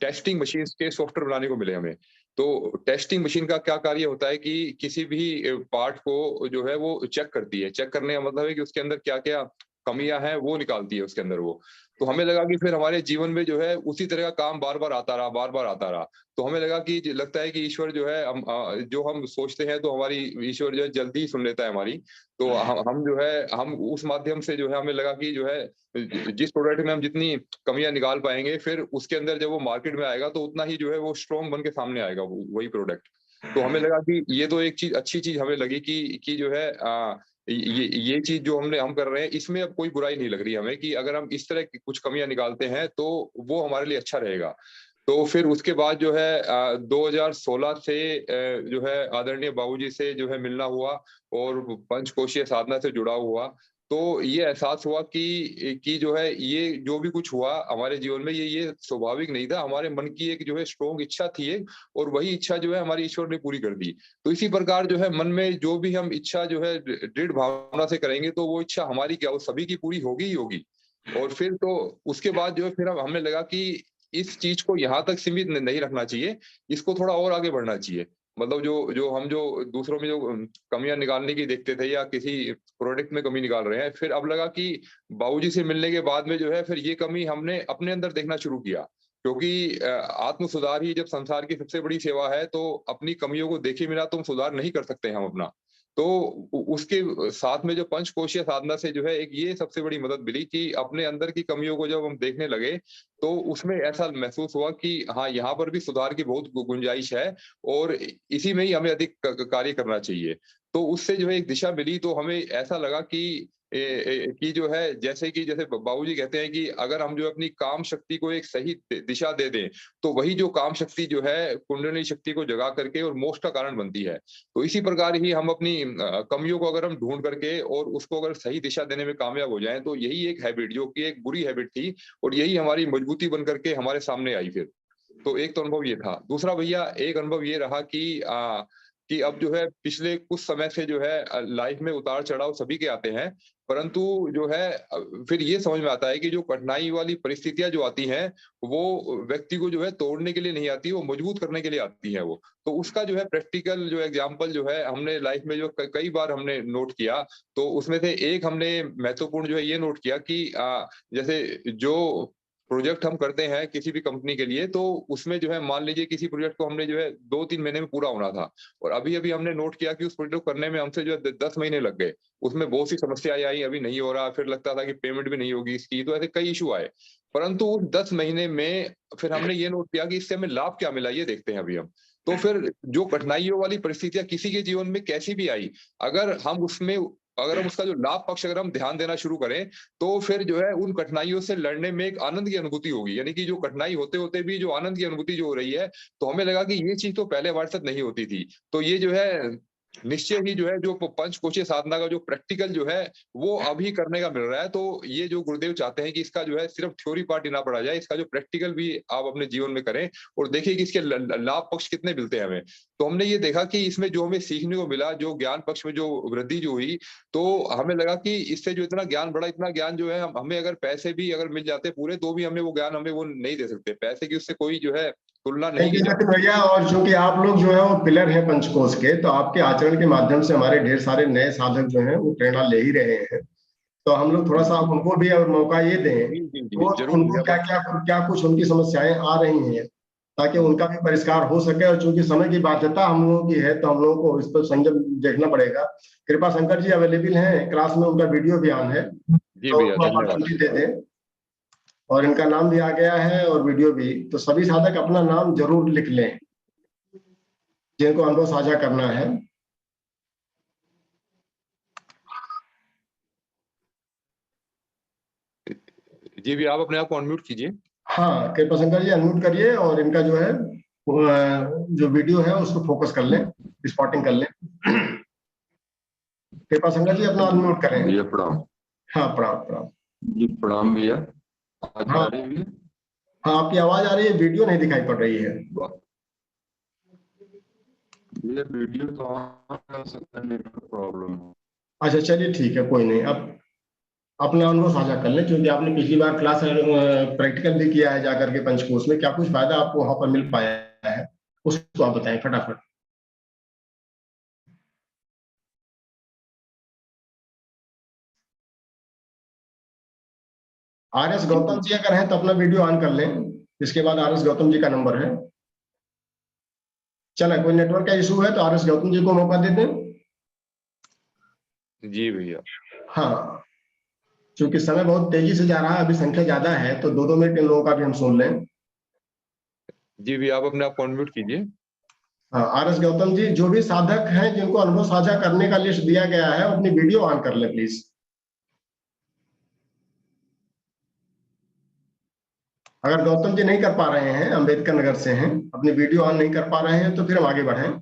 टेस्टिंग मशीन्स के सॉफ्टवेयर बनाने को मिले हमें। तो टेस्टिंग मशीन का क्या कार्य होता है कि किसी भी पार्ट को जो है वो चेक करती है। चेक करने का मतलब है कि उसके अंदर क्या-क्या कमियां हैं वो निकालती है उसके अंदर वो। तो हमें लगा कि फिर हमारे जीवन में जो है उसी तरह का काम बार-बार आता रहा, बार-बार आता रहा। तो हमें लगा कि लगता है कि ईश्वर जो है जो हम सोचते हैं तो हमारी ईश्वर जो है जल्दी ही सुन लेता है हमारी। तो हम जो है हम उस माध्यम से जो है हमें लगा कि जो है जिस प्रोडक्ट में हम जितनी कमियां निकाल पाएंगे फिर उसके अंदर जब वो मार्केट में आएगा तो उतना ही जो है वो स्ट्रॉन्ग बन के सामने आएगा वही प्रोडक्ट। तो हमें लगा कि ये तो एक चीज अच्छी चीज हमें लगी कि जो है ये चीज जो हम कर रहे हैं इसमें अब कोई बुराई नहीं लग रही हमें कि अगर हम इस तरह की कुछ कमियां निकालते हैं तो वो हमारे लिए अच्छा रहेगा। तो फिर उसके बाद जो है 2016 से जो है आदरणीय बाबूजी से जो है मिलना हुआ और पंचकोशीय साधना से जुड़ा हुआ। तो ये एहसास हुआ कि जो है ये जो भी कुछ हुआ हमारे जीवन में ये स्वाभाविक नहीं था, हमारे मन की एक जो है स्ट्रॉन्ग इच्छा थी एक, और वही इच्छा जो है हमारी ईश्वर ने पूरी कर दी। तो इसी प्रकार जो है मन में जो भी हम इच्छा जो है दृढ़ भावना से करेंगे तो वो इच्छा हमारी क्या, वो सभी की पूरी होगी ही होगी। और फिर तो उसके बाद जो है फिर हमें लगा कि इस चीज को यहाँ तक सीमित नहीं रखना चाहिए, इसको थोड़ा और आगे बढ़ना चाहिए। मतलब जो दूसरों में जो कमियां निकालने की देखते थे या किसी प्रोडक्ट में कमी निकाल रहे हैं, फिर अब लगा कि बाबूजी से मिलने के बाद में जो है फिर ये कमी हमने अपने अंदर देखना शुरू किया। क्योंकि आत्म सुधार ही जब संसार की सबसे बड़ी सेवा है, तो अपनी कमियों को देखे बिना तुम सुधार नहीं कर सकते हम अपना। तो उसके साथ में जो पंचकोशीय साधना से जो है एक ये सबसे बड़ी मदद मिली कि अपने अंदर की कमियों को जब हम देखने लगे तो उसमें ऐसा महसूस हुआ कि हाँ, यहाँ पर भी सुधार की बहुत गुंजाइश है और इसी में ही हमें अधिक कार्य करना चाहिए। तो उससे जो है एक दिशा मिली, तो हमें ऐसा लगा कि जो है जैसे बाबूजी कहते हैं कि अगर हम जो अपनी काम शक्ति को एक सही दिशा दे दें तो वही जो काम शक्ति जो है कुंडलिनी शक्ति को जगा करके और मोक्ष का कारण बनती है। तो इसी प्रकार ही हम अपनी कमियों को अगर हम ढूंढ करके और उसको अगर सही दिशा देने में कामयाब हो जाएं तो यही एक हैबिट जो कि एक बुरी हैबिट थी और यही हमारी मजबूती बन करके हमारे सामने आई फिर। तो एक तो अनुभव ये था। दूसरा भैया एक अनुभव ये रहा कि अब जो है पिछले कुछ समय से जो है लाइफ में उतार चढ़ाव सभी के आते हैं, परंतु जो है फिर ये समझ में आता है कि जो कठिनाई वाली परिस्थितियां जो आती हैं वो व्यक्ति को जो है तोड़ने के लिए नहीं आती, वो मजबूत करने के लिए आती है वो। तो उसका जो है प्रैक्टिकल जो एग्जांपल जो है हमने लाइफ में जो कई बार हमने नोट किया, तो उसमें से एक हमने महत्वपूर्ण जो है ये नोट किया कि जैसे जो प्रोजेक्ट हम करते हैं किसी भी कंपनी के लिए, तो उसमें जो है मान लीजिए किसी प्रोजेक्ट को हमने जो है 2-3 महीने में पूरा होना था और अभी हमने नोट किया कि उस प्रोजेक्ट को करने में हमसे जो है 10 महीने लग गए। उसमें बहुत सी समस्याएं आई, अभी नहीं हो रहा, फिर लगता था कि पेमेंट भी नहीं होगी इसकी, तो ऐसे कई इशू आए। परंतु उस 10 महीने में फिर हमने ये नोट किया कि इससे हमें लाभ क्या मिला, ये देखते हैं अभी हम। तो फिर जो कठिनाइयों वाली परिस्थितियां किसी के जीवन में कैसी भी आई, अगर हम उसका जो लाभ पक्ष अगर हम ध्यान देना शुरू करें तो फिर जो है उन कठिनाइयों से लड़ने में एक आनंद की अनुभूति होगी। यानी कि जो कठिनाई होते होते भी जो आनंद की अनुभूति जो हो रही है, तो हमें लगा कि ये चीज तो पहले हमारे साथ नहीं होती थी। तो ये जो है निश्चय ही जो है जो पंचकोशीय साधना का जो प्रैक्टिकल जो है वो अभी करने का मिल रहा है। तो ये जो गुरुदेव चाहते हैं कि इसका जो है सिर्फ थ्योरी पार्ट ही ना पढ़ा जाए, इसका जो प्रैक्टिकल भी आप अपने जीवन में करें और देखिए कि इसके लाभ पक्ष कितने मिलते हैं हमें। तो हमने ये देखा कि इसमें जो हमें सीखने को मिला, जो ज्ञान पक्ष में जो वृद्धि जो हुई, तो हमें लगा कि इससे जो इतना ज्ञान बढ़ा, इतना ज्ञान जो है हमें अगर पैसे भी अगर मिल जाते पूरे तो भी हमें वो ज्ञान हमें वो नहीं दे सकते, पैसे की उससे कोई जो है तुलना नहीं की जा सकती। भैया, और चूंकि आप लोग जो है वो पिलर हैं पंचकोश के, तो आपके आचरण के माध्यम से हमारे ढेर सारे नए साधक जो हैं वो प्रेरणा ले ही रहे हैं। तो हम लोग थोड़ा सा उनको भी और मौका ये दें तो उनको क्या कुछ उनकी समस्याएं आ रही हैं ताकि उनका भी परिष्कार हो सके। और चूंकि समय की बाध्यता हम लोगों की है तो हम लोगों को इस पर संयम देखना पड़ेगा। कृपा शंकर जी अवेलेबल हैं क्लास में, उनका वीडियो भी ऑन है, तो अपॉर्चुनिटी दे दें। और इनका नाम भी आ गया है और वीडियो भी, तो सभी साधक अपना नाम जरूर लिख लें जिनको अनुभव साझा करना है। जी भी आप अपने आप को अनम्यूट कीजिए। हाँ, कृपा शंकर जी अनम्यूट करिए और इनका जो है जो वीडियो है उसको फोकस कर लें, स्पॉटिंग कर लें। कृपा शंकर जी अपना अनम्यूट करें। भैया प्रणाम। हाँ प्रणाम प्रणाम जी प्रणाम भैया। हाँ हाँ, आपकी आवाज आ रही है, वीडियो नहीं दिखाई पड़ रही है। भैया वीडियो तो ऑन कर सकते हैं, नेटवर्क प्रॉब्लम है। अच्छा चलिए ठीक है, कोई नहीं। अब अपना अनुभव साझा कर लें, क्योंकि आपने पिछली बार क्लास प्रैक्टिकल भी किया है जाकर के पंचकोश में, क्या कुछ फायदा आपको वहां पर मिल पाया है उसको आप बताएं फटाफट। आर.एस. गौतम जी अगर हैं तो अपना वीडियो ऑन कर लें, इसके बाद आर.एस. गौतम जी का नंबर है। चला, कोई नेटवर्क का इशू है तो आर.एस. गौतम जी को मौका दे दें। जी भैया। हाँ, क्योंकि समय बहुत तेजी से जा रहा है, अभी संख्या ज्यादा है, तो 2-2 मिनट इन लोगों का भी हम सुन लें। जी भैया आप अपने आप को अनम्यूट कीजिए। हाँ, आर.एस. गौतम जी, जो भी साधक हैं जिनको अनुभव साझा करने का लिस्ट दिया गया है अपनी वीडियो ऑन कर ले प्लीज। अगर गौतम जी नहीं कर पा रहे हैं, अंबेडकर नगर से हैं, अपनी वीडियो ऑन नहीं कर पा रहे हैं, तो फिर हम आगे बढ़ें।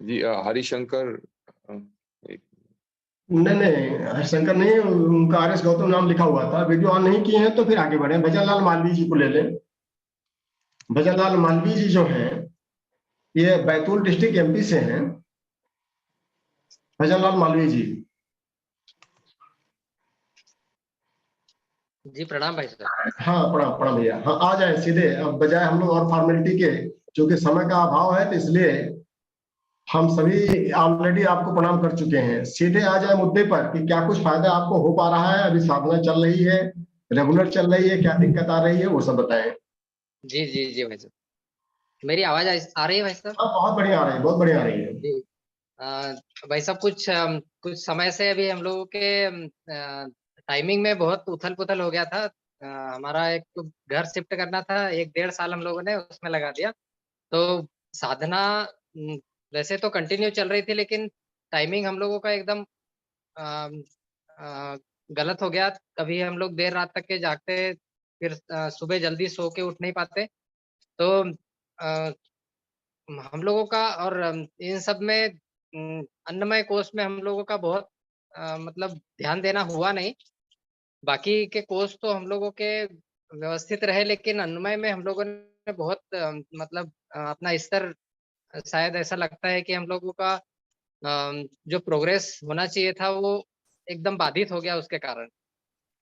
जी हरिशंकर नहीं हरिशंकर नहीं, उनका RS गौतम नाम लिखा हुआ था। वीडियो ऑन नहीं किए हैं तो फिर आगे बढ़े। भजनलाल मालवीय जी को ले लें। भजनलाल मालवीय जी जो हैं ये बैतूल डिस्ट्रिक्ट MP से हैं। भजनलाल मालवीय जी। जी प्रणाम भाई साहब। हाँ प्रणाम प्रणाम भैया। हाँ आ जाए सीधे, अब बजाय हम लोग और फॉर्मेलिटी के, क्योंकि समय का अभाव है तो इसलिए हम सभी ऑलरेडी आपको प्रणाम कर चुके हैं। सीधे आ जाए मुद्दे पर कि क्या कुछ फायदा आपको हो पा रहा है, अभी साधना चल रही है, रेगुलर चल रही है, क्या दिक्कत आ रही है, वो सब बताएं। जी जी जी भाई साहब, मेरी आवाज आ रही है भाई साहब? हाँ बहुत बढ़िया आ रही है, बहुत बढ़िया आ रही है। जी भाई साहब, कुछ समय से अभी हम लोगों के टाइमिंग में बहुत उथल पुथल हो गया था। हमारा एक तो घर शिफ्ट करना था, 1-1.5 साल हम लोगों ने उसमें लगा दिया। तो साधना वैसे तो कंटिन्यू चल रही थी, लेकिन टाइमिंग हम लोगों का एकदम गलत हो गया। कभी हम लोग देर रात तक के जागते, फिर सुबह जल्दी सो के उठ नहीं पाते। तो हम लोगों का और इन सब में अन्नमय कोश में हम लोगों का बहुत मतलब ध्यान देना हुआ नहीं। बाकी के कोर्स तो हम लोगों के व्यवस्थित रहे, लेकिन अन्नमय में हम लोगों ने बहुत मतलब अपना स्तर, शायद ऐसा लगता है कि हम लोगों का जो प्रोग्रेस होना चाहिए था वो एकदम बाधित हो गया। उसके कारण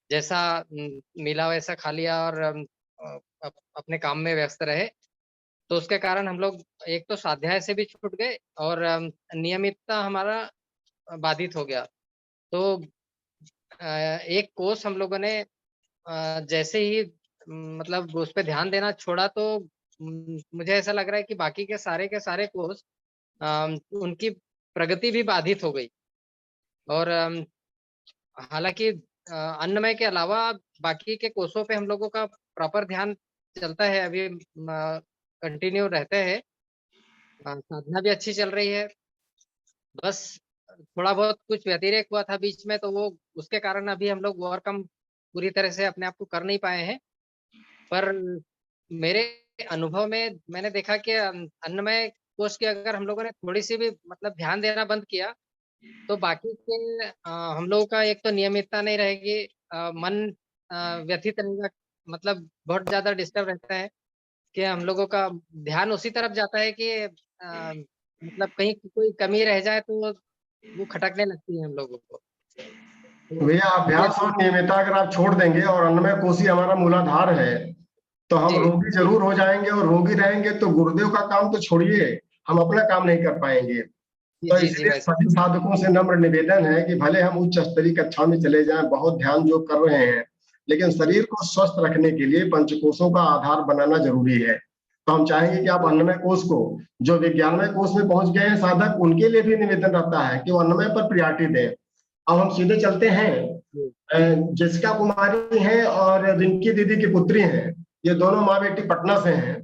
जैसा मिला वैसा खा लिया और अपने काम में व्यस्त रहे। तो उसके कारण हम लोग एक तो स्वाध्याय से भी छूट गए और नियमितता हमारा बाधित हो गया। तो एक कोर्स हम लोगों ने जैसे ही मतलब उस पर ध्यान देना छोड़ा, तो मुझे ऐसा लग रहा है कि बाकी के सारे कोर्स उनकी प्रगति भी बाधित हो गई। और हालांकि अन्नमय के अलावा बाकी के कोर्सों पे हम लोगों का प्रॉपर ध्यान चलता है, अभी कंटिन्यू रहते हैं। साधना भी अच्छी चल रही है। बस थोड़ा बहुत कुछ व्यतिरेक हुआ था बीच में, तो वो उसके कारण अभी हम लोग ओवरकम पूरी तरह से अपने आप को कर नहीं पाए हैं। पर मेरे अनुभव में मैंने देखा कि अन्नमय कोश की अगर हम लोगों ने थोड़ी सी भी मतलब ध्यान देना बंद किया, तो बाकी के हम लोगों का एक तो नियमितता नहीं रहेगी, मन व्यथित रहेगा, मतलब बहुत ज्यादा डिस्टर्ब रहता है कि हम लोगों का ध्यान उसी तरफ जाता है कि मतलब कहीं कोई कमी रह जाए तो वो खटकने लगती है हम लोगों को। भैया अभ्यास और नियमितता अगर आप छोड़ देंगे, और अन्नमय कोश ही हमारा मूलाधार है, तो हम रोगी जरूर हो जाएंगे, और रोगी रहेंगे तो गुरुदेव का काम तो छोड़िए, हम अपना काम नहीं कर पाएंगे। तो इसलिए सभी साधकों से नम्र निवेदन है कि भले हम उच्च स्तरीय कक्षा में चले जाएं, बहुत ध्यान जो कर रहे हैं, लेकिन शरीर को स्वस्थ रखने के लिए पंचकोशों का आधार बनाना जरूरी है। तो हम चाहेंगे कि आप अन्नमय कोश को, जो विज्ञानमय कोश में पहुंच गए हैं साधक, उनके लिए भी निवेदन रहता है कि वो अन्नमय पर प्रियॉरिटी दें। अब हम सीधे चलते हैं। जसिका कुमारी हैं और रिंकी दीदी की पुत्री हैं, ये दोनों माँ बेटी पटना से हैं,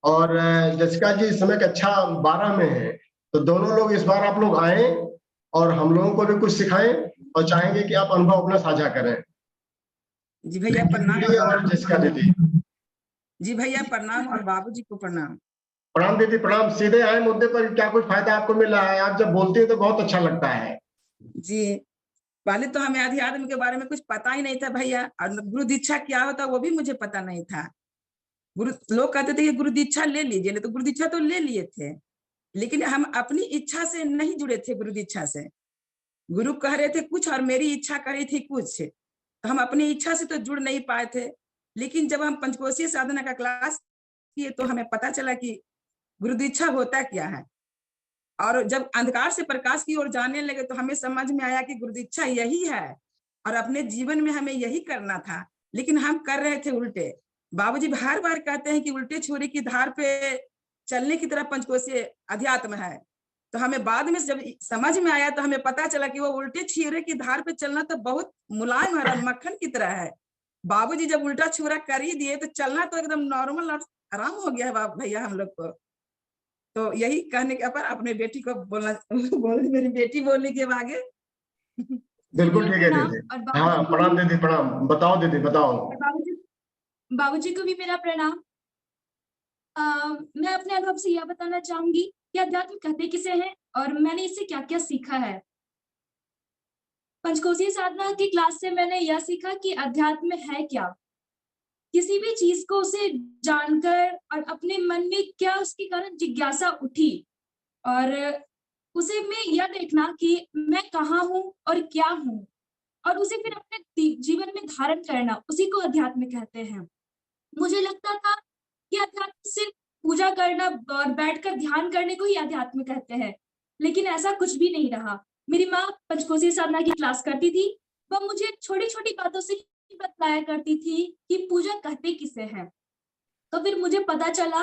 और जसिका जी इस समय कक्षा 12 में है। तो दोनों लोग इस बार आप लोग आए और हम लोगों को भी कुछ सिखाएं, और चाहेंगे कि आप अनुभव अपना साझा करें। जी भैया प्रणाम। और जसिका दीदी। जी भैया प्रणाम, और बाबूजी को प्रणाम। प्रणाम दीदी प्रणाम। सीधे आए मुद्दे पर, क्या कुछ फायदा आपको मिला है? आप जब बोलते हैं तो बहुत अच्छा लगता है। जी पहले तो हमें अध्यात्म के बारे में कुछ पता ही नहीं था भैया, और गुरु दीक्षा क्या होता वो भी मुझे पता नहीं था। गुरु लोग कहते थे कि गुरु दीक्षा ले लीजिए, तो गुरु दीक्षा तो ले लिए थे, लेकिन हम अपनी इच्छा से नहीं जुड़े थे गुरु दीक्षा से। गुरु कह रहे थे कुछ और मेरी इच्छा कर रही थी कुछ, तो हम अपनी इच्छा से तो जुड़ नहीं पाए थे। लेकिन जब हम पंचकोशीय साधना का क्लास किए तो हमें पता चला कि गुरु दीक्षा होता क्या है, और जब अंधकार से प्रकाश की ओर जाने लगे तो हमें समझ में आया कि गुरु दीक्षा यही है, और अपने जीवन में हमें यही करना था, लेकिन हम कर रहे थे उल्टे। बाबूजी हर बार कहते हैं कि उल्टे छोरे की धार पे चलने की तरफ पंचकोशीय अध्यात्म है। तो हमें बाद में जब समझ में आया तो हमें पता चला कि वो उल्टे छोरे की धार पे चलना तो बहुत मुलायम है, मक्खन की तरह है। बाबूजी जब उल्टा छोरा कर ही दिए तो चलना तो एकदम नॉर्मल और आराम हो गया है भैया हम लोग को। तो यही कहने के पर अपने बेटी को बोलना बोल मेरी बेटी बोलने के आगे। बिल्कुल ठीक है दीदी। हाँ प्रणाम दीदी प्रणाम। बताओ दीदी बताओ। बाबूजी को भी मेरा प्रणाम। मैं अपने अनुभव से यह बताना चाहूंगी कि अध्यात्म कहते किसे हैं और मैंने इससे क्या क्या सीखा है। पंचकोशीय साधना की क्लास से मैंने यह सीखा कि अध्यात्म है क्या, किसी भी चीज को उसे जानकर और अपने मन में क्या उसके कारण जिज्ञासा उठी और उसे में यह देखना कि मैं कहाँ हूँ और क्या हूँ और उसे फिर अपने जीवन में धारण करना, उसी को अध्यात्म कहते हैं। मुझे लगता था कि अध्यात्म सिर्फ पूजा करना और बैठकर ध्यान करने को ही अध्यात्म कहते हैं, लेकिन ऐसा कुछ भी नहीं रहा। मेरी माँ पंचकोशीय साधना की क्लास करती थी, वह मुझे छोटी छोटी बातों से बताया करती थी कि पूजा कहते किसे हैं। तो फिर मुझे पता चला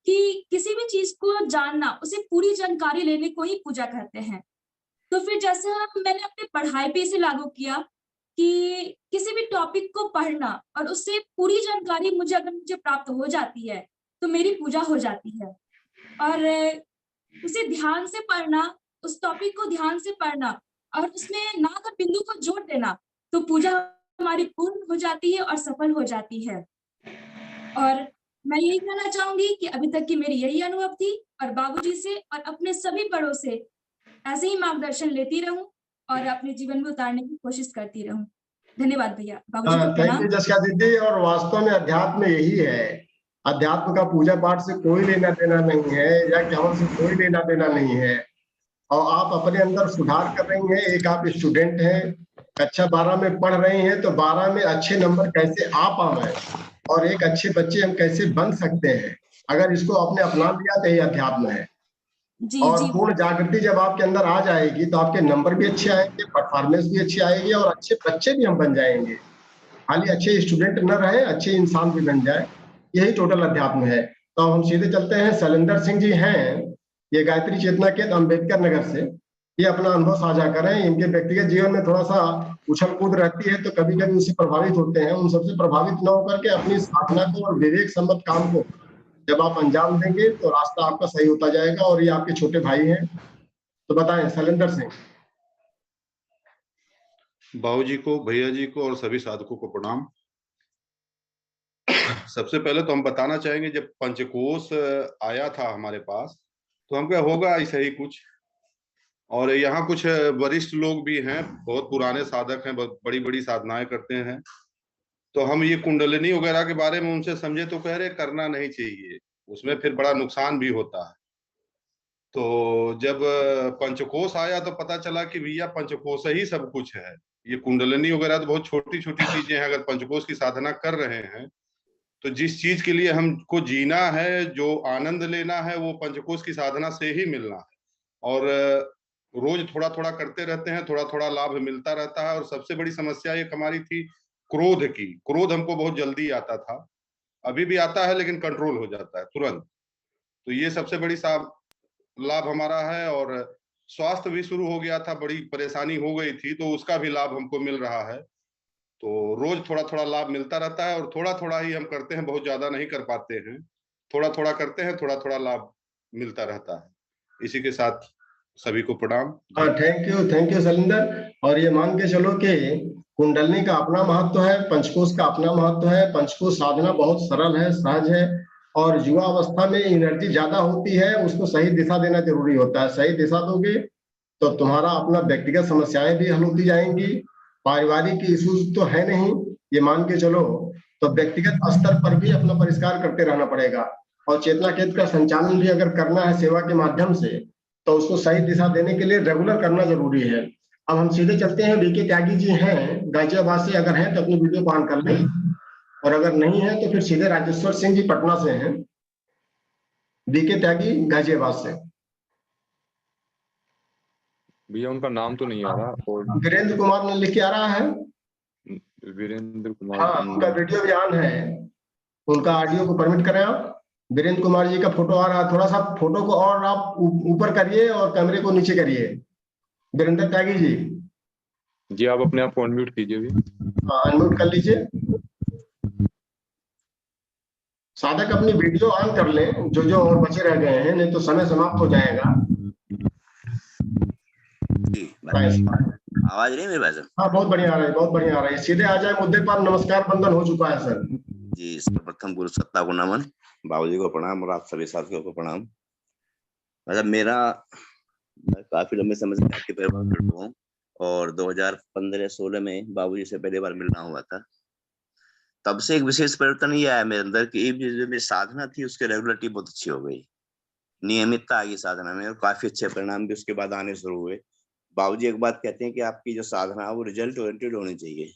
कि किसी भी चीज को जानना, उसे पूरी जानकारी लेने को ही पूजा कहते हैं। तो फिर जैसे मैंने अपनी पढ़ाई पे इसे लागू किया कि किसी भी टॉपिक को पढ़ना और उससे पूरी जानकारी मुझे प्राप्त हो जाती है तो मेरी पूजा हो जाती है। और उसे ध्यान से पढ़ना, उस टॉपिक को ध्यान से पढ़ना और उसमें नाक और बिंदु को जोड़ देना तो पूजा हमारी पूर्ण हो जाती है और सफल हो जाती है। और मैं यही कहना चाहूंगी कि अभी तक की मेरी यही अनुभव थी और बाबूजी से और अपने सभी बड़ों से ऐसे ही मार्गदर्शन लेती रहूं और अपने जीवन में उतारने की कोशिश करती रहूं। धन्यवाद भैया। बाबूजी को थैंक यू जसका दीदी। और वास्तव में अध्यात्म यही है, अध्यात्म का पूजा पाठ से कोई लेना देना नहीं है या ज्ञान से कोई लेना देना नहीं है। और आप अपने अंदर सुधार कर रही हैं। एक आप स्टूडेंट हैं, कक्षा 12 में पढ़ रही हैं, तो 12 में अच्छे नंबर कैसे आ पाए और एक अच्छे बच्चे हम कैसे बन सकते हैं, अगर इसको आपने अपना लिया तो ये अध्यात्म है। और पूर्ण जागृति जब आपके अंदर आ जाएगी तो आपके नंबर भी अच्छे आएंगे, परफॉर्मेंस भी अच्छी आएगी और अच्छे बच्चे भी हम बन जाएंगे। खाली अच्छे स्टूडेंट न रहे, अच्छे इंसान भी बन जाए, यही टोटल अध्यात्म है। तो अब हम सीधे चलते हैं। शैलेंद्र सिंह जी हैं, ये गायत्री चेतना के अम्बेडकर नगर से, ये अपना अनुभव साझा करें। इनके व्यक्तिगत जीवन में थोड़ा सा उछल कूद रहती है तो कभी कभी उससे प्रभावित होते हैं। उन सबसे प्रभावित न होकर के अपनी साधना को और विवेक सम्मत काम को जब आप अंजाम देंगे तो रास्ता आपका सही होता जाएगा। और ये आपके छोटे भाई हैं, तो बताएं शैलेंद्र सिंह। बाबूजी को, भैया जी को और सभी साधकों को प्रणाम। सबसे पहले तो हम बताना चाहेंगे, जब पंचकोश आया था हमारे पास तो हम क्या होगा ऐसा ही कुछ, और यहाँ कुछ वरिष्ठ लोग भी हैं, बहुत पुराने साधक हैं, बहुत बड़ी बड़ी साधनाएं करते हैं। तो हम ये कुंडलिनी वगैरह के बारे में उनसे समझे तो कह रहे करना नहीं चाहिए, उसमें फिर बड़ा नुकसान भी होता है। तो जब पंचकोश आया तो पता चला कि भैया पंचकोश ही सब कुछ है। ये कुंडलिनी वगैरह तो बहुत छोटी छोटी चीजें हैं। अगर पंचकोश की साधना कर रहे हैं तो जिस चीज के लिए हमको जीना है, जो आनंद लेना है, वो पंचकोश की साधना से ही मिलना है। और रोज थोड़ा थोड़ा करते रहते हैं, थोड़ा थोड़ा लाभ मिलता रहता है। और सबसे बड़ी समस्या एक हमारी थी क्रोध की। क्रोध हमको बहुत जल्दी आता था, अभी भी आता है लेकिन कंट्रोल हो जाता है तुरंत। तो ये सबसे बड़ी लाभ हमारा है। और स्वास्थ्य भी शुरू हो गया था, बड़ी परेशानी हो गई थी, तो उसका भी लाभ हमको मिल रहा है। तो रोज थोड़ा थोड़ा लाभ मिलता रहता है और थोड़ा थोड़ा ही हम करते हैं, बहुत ज्यादा नहीं कर पाते हैं, थोड़ा थोड़ा करते हैं, थोड़ा थोड़ा लाभ मिलता रहता है। इसी के साथ सभी को प्रणाम। हाँ, थैंक यू शैलेंद्र। और ये मान के चलो कि कुंडलनी का अपना महत्व है, पंचकोश का अपना महत्व है। पंचकोश साधना बहुत सरल है, सहज है और युवा अवस्था में एनर्जी ज्यादा होती है, उसको सही दिशा देना जरूरी होता है। सही दिशा दोगे तो तुम्हारा अपना व्यक्तिगत समस्याएं भी हल होती जाएंगी, पारिवारिक इश्यूज तो है नहीं, ये मान के चलो। तो व्यक्तिगत स्तर पर भी अपना परिष्कार करते रहना पड़ेगा। और चेतना केंद्र का संचालन भी अगर करना है सेवा के माध्यम से तो उसको सही दिशा देने के लिए रेगुलर करना जरूरी है। अब हम सीधे चलते हैं। बीके त्यागी जी हैं गाजियाबाद से, अगर हैं तो अपनी वीडियो को ऑन कर लें, और अगर नहीं है तो फिर सीधे राजेश्वर सिंह जी पटना से हैं। बीके त्यागी गाजियाबाद से। भैया उनका नाम तो नहीं आ रहा। और वीरेंद्र कुमार ने लिख के आ रहा है। वीरेंद्र कुमार, हाँ, उनका वीडियो भी ऑन है, उनका ऑडियो को परमिट करें आप। वीरेंद्र कुमार जी का फोटो आ रहा है, थोड़ा सा फोटो को और आप ऊपर करिए और कैमरे को नीचे करिए। वीरेंद्र त्यागी जी आप अपने आप को अनम्यूट कीजिए भी। हाँ, अनम्यूट कर लीजिए। साधक अपनी वीडियो ऑन कर लें, जो और बचे रह गए हैं, नहीं तो समय समाप्त हो जाएगा। आवाज नहीं मेरे पास? हाँ, बहुत बढ़िया आ रहा है, बहुत बढ़िया आ रहा है। सीधे आ जाए मुद्दे पर। नमस्कार बंदन हो चुका है सर जी। सर्वप्रथम गुरु सत्ता को नमन, बाबूजी को प्रणाम और आप सभी साथियों को प्रणाम। मतलब मैं काफी लंबे समय से गायत्री परिवार में जुड़ा हूँ और 2015-16 में बाबूजी से पहली बार मिलना हुआ था। तब से एक विशेष परिवर्तन ये आया मेरे अंदर कि जो मेरी साधना थी उसकी रेगुलरिटी बहुत अच्छी हो गई, नियमितता आ गई साधना में और काफी अच्छे परिणाम भी उसके बाद आने शुरू हुए। बाबूजी एक बात कहते हैं कि आपकी जो साधना है वो रिजल्ट ओरिएंटेड होनी चाहिए,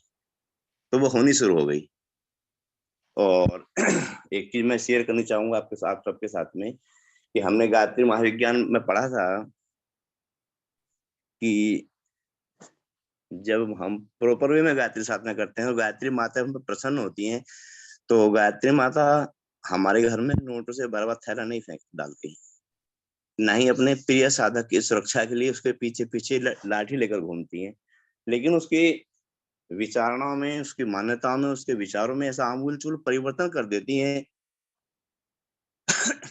तो वो होनी शुरू हो गई। और एक चीज मैं शेयर करनी चाहूंगा आपके साथ, सबके साथ में, कि हमने गायत्री महाविज्ञान में पढ़ा था कि जब हम प्रॉपर वे में गायत्री साधना करते हैं और गायत्री माता हम पर प्रसन्न होती हैं, तो गायत्री माता हमारे घर में नोटों से भरा हुआ थैला नहीं फेंक डालती, ना ही अपने प्रिय साधक की सुरक्षा के लिए उसके पीछे पीछे लाठी लेकर घूमती हैं, लेकिन उसकी विचारणाओं में, उसकी मान्यताओं में, उसके विचारों में ऐसा आमूल-चूल परिवर्तन कर देती हैं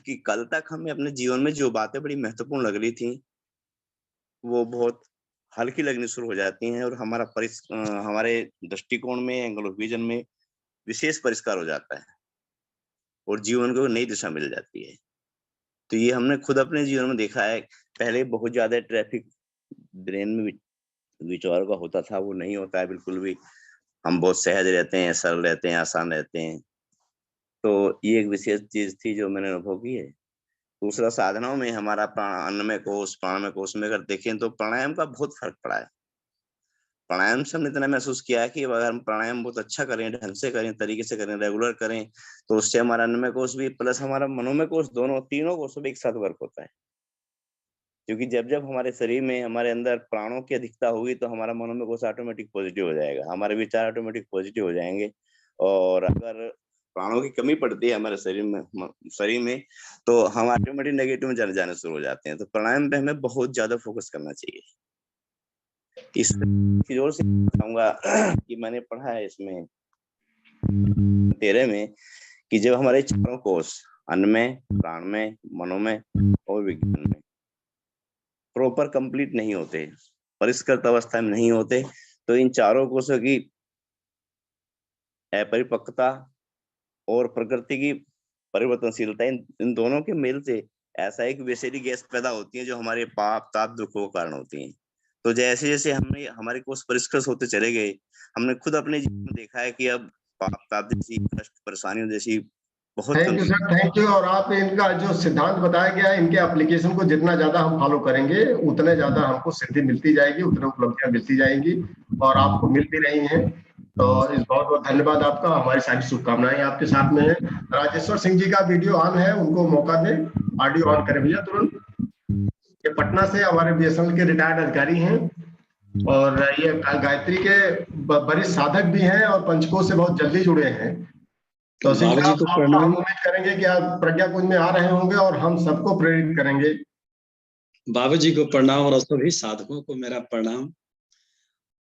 कि कल तक हमें अपने जीवन में जो बातें बड़ी महत्वपूर्ण लग रही थी वो बहुत हल्की लगनी शुरू हो जाती हैं और हमारे दृष्टिकोण में, एंगल ऑफ विजन में विशेष परिष्कार हो जाता है और जीवन को नई दिशा मिल जाती है। तो ये हमने खुद अपने जीवन में देखा है। पहले बहुत ज्यादा ट्रैफिक ब्रेन में विचारों का होता था, वो नहीं होता है बिल्कुल भी। हम बहुत सहज रहते हैं, सरल रहते हैं, आसान रहते हैं। तो ये एक विशेष चीज थी जो मैंने अनुभव की है। दूसरा, साधनाओं में हमारा अन्नमय कोश, प्राणमय कोश में अगर देखें तो प्राणायाम का बहुत फर्क पड़ा है। प्राणायाम से हमने इतना महसूस किया है कि अगर हम प्राणायाम बहुत अच्छा करें, ढंग से करें, तरीके से करें, रेगुलर करें, तो उससे हमारा अन्नमय कोश भी प्लस हमारा मनोमय कोश, दोनों तीनों कोशों में एक साथ वर्क होता है। क्योंकि जब जब हमारे शरीर में, हमारे अंदर प्राणों की अधिकता होगी तो हमारा मनोमय कोश ऑटोमेटिक पॉजिटिव हो जाएगा, हमारे विचार ऑटोमेटिक पॉजिटिव हो जाएंगे। और अगर प्राणों की कमी पड़ती है हमारे शरीर में तो हम ऑटोमेटिक नेगेटिव में जाने शुरू हो जाते हैं। तो प्राणायाम पे हमें बहुत ज्यादा फोकस करना चाहिए। इस जोर से कहूंगा कि मैंने पढ़ा है इसमें 13 में कि जब हमारे चारों कोश, अन्नमय, प्राणमय, मनोमय और विज्ञान में प्रॉपर कंप्लीट नहीं होते, परिष्कृत अवस्था में नहीं होते, तो इन चारों कोशों की अपरिपक्वता और प्रकृति की परिवर्तनशीलता, इन दोनों के मेल से ऐसा एक विषैली गैस पैदा होती है जो हमारे पाप, ताप, दुखों का कारण होती है। तो जैसे जैसे हमारे कोश परिष्कृत होते चले गए, हमने खुद अपने जीवन में देखा है कि अब पाप, ताप जैसी कष्ट, परेशानियों जैसी बहुत thank you sir, thank you. और आप इनका जो सिद्धांत बताया गया है, इनके एप्लीकेशन को जितना ज्यादा हम फॉलो करेंगे उतने ज्यादा हमको सिद्धि मिलती जाएगी, उतने उपलब्धियां मिलती जाएंगी और आपको मिल भी रही हैं। तो इस बहुत बहुत धन्यवाद आपका। हमारी सारी शुभकामनाएं आपके साथ में है। राजेश्वर सिंह जी का वीडियो ऑन है, उनको मौका दें, ऑडियो ऑन करें भैया तुरंत। ये पटना से हमारे बीएसएनएल के रिटायर्ड अधिकारी हैं और ये गायत्री के वरिष्ठ साधक भी हैं और पंचकोश से बहुत जल्दी जुड़े हैं। तो सिंह जी को हम उम्मीद करेंगे कि आप प्रज्ञा कुंज में आ रहे होंगे और हम सबको प्रेरित करेंगे। बाबा जी को प्रणाम और सभी साधकों को मेरा प्रणाम।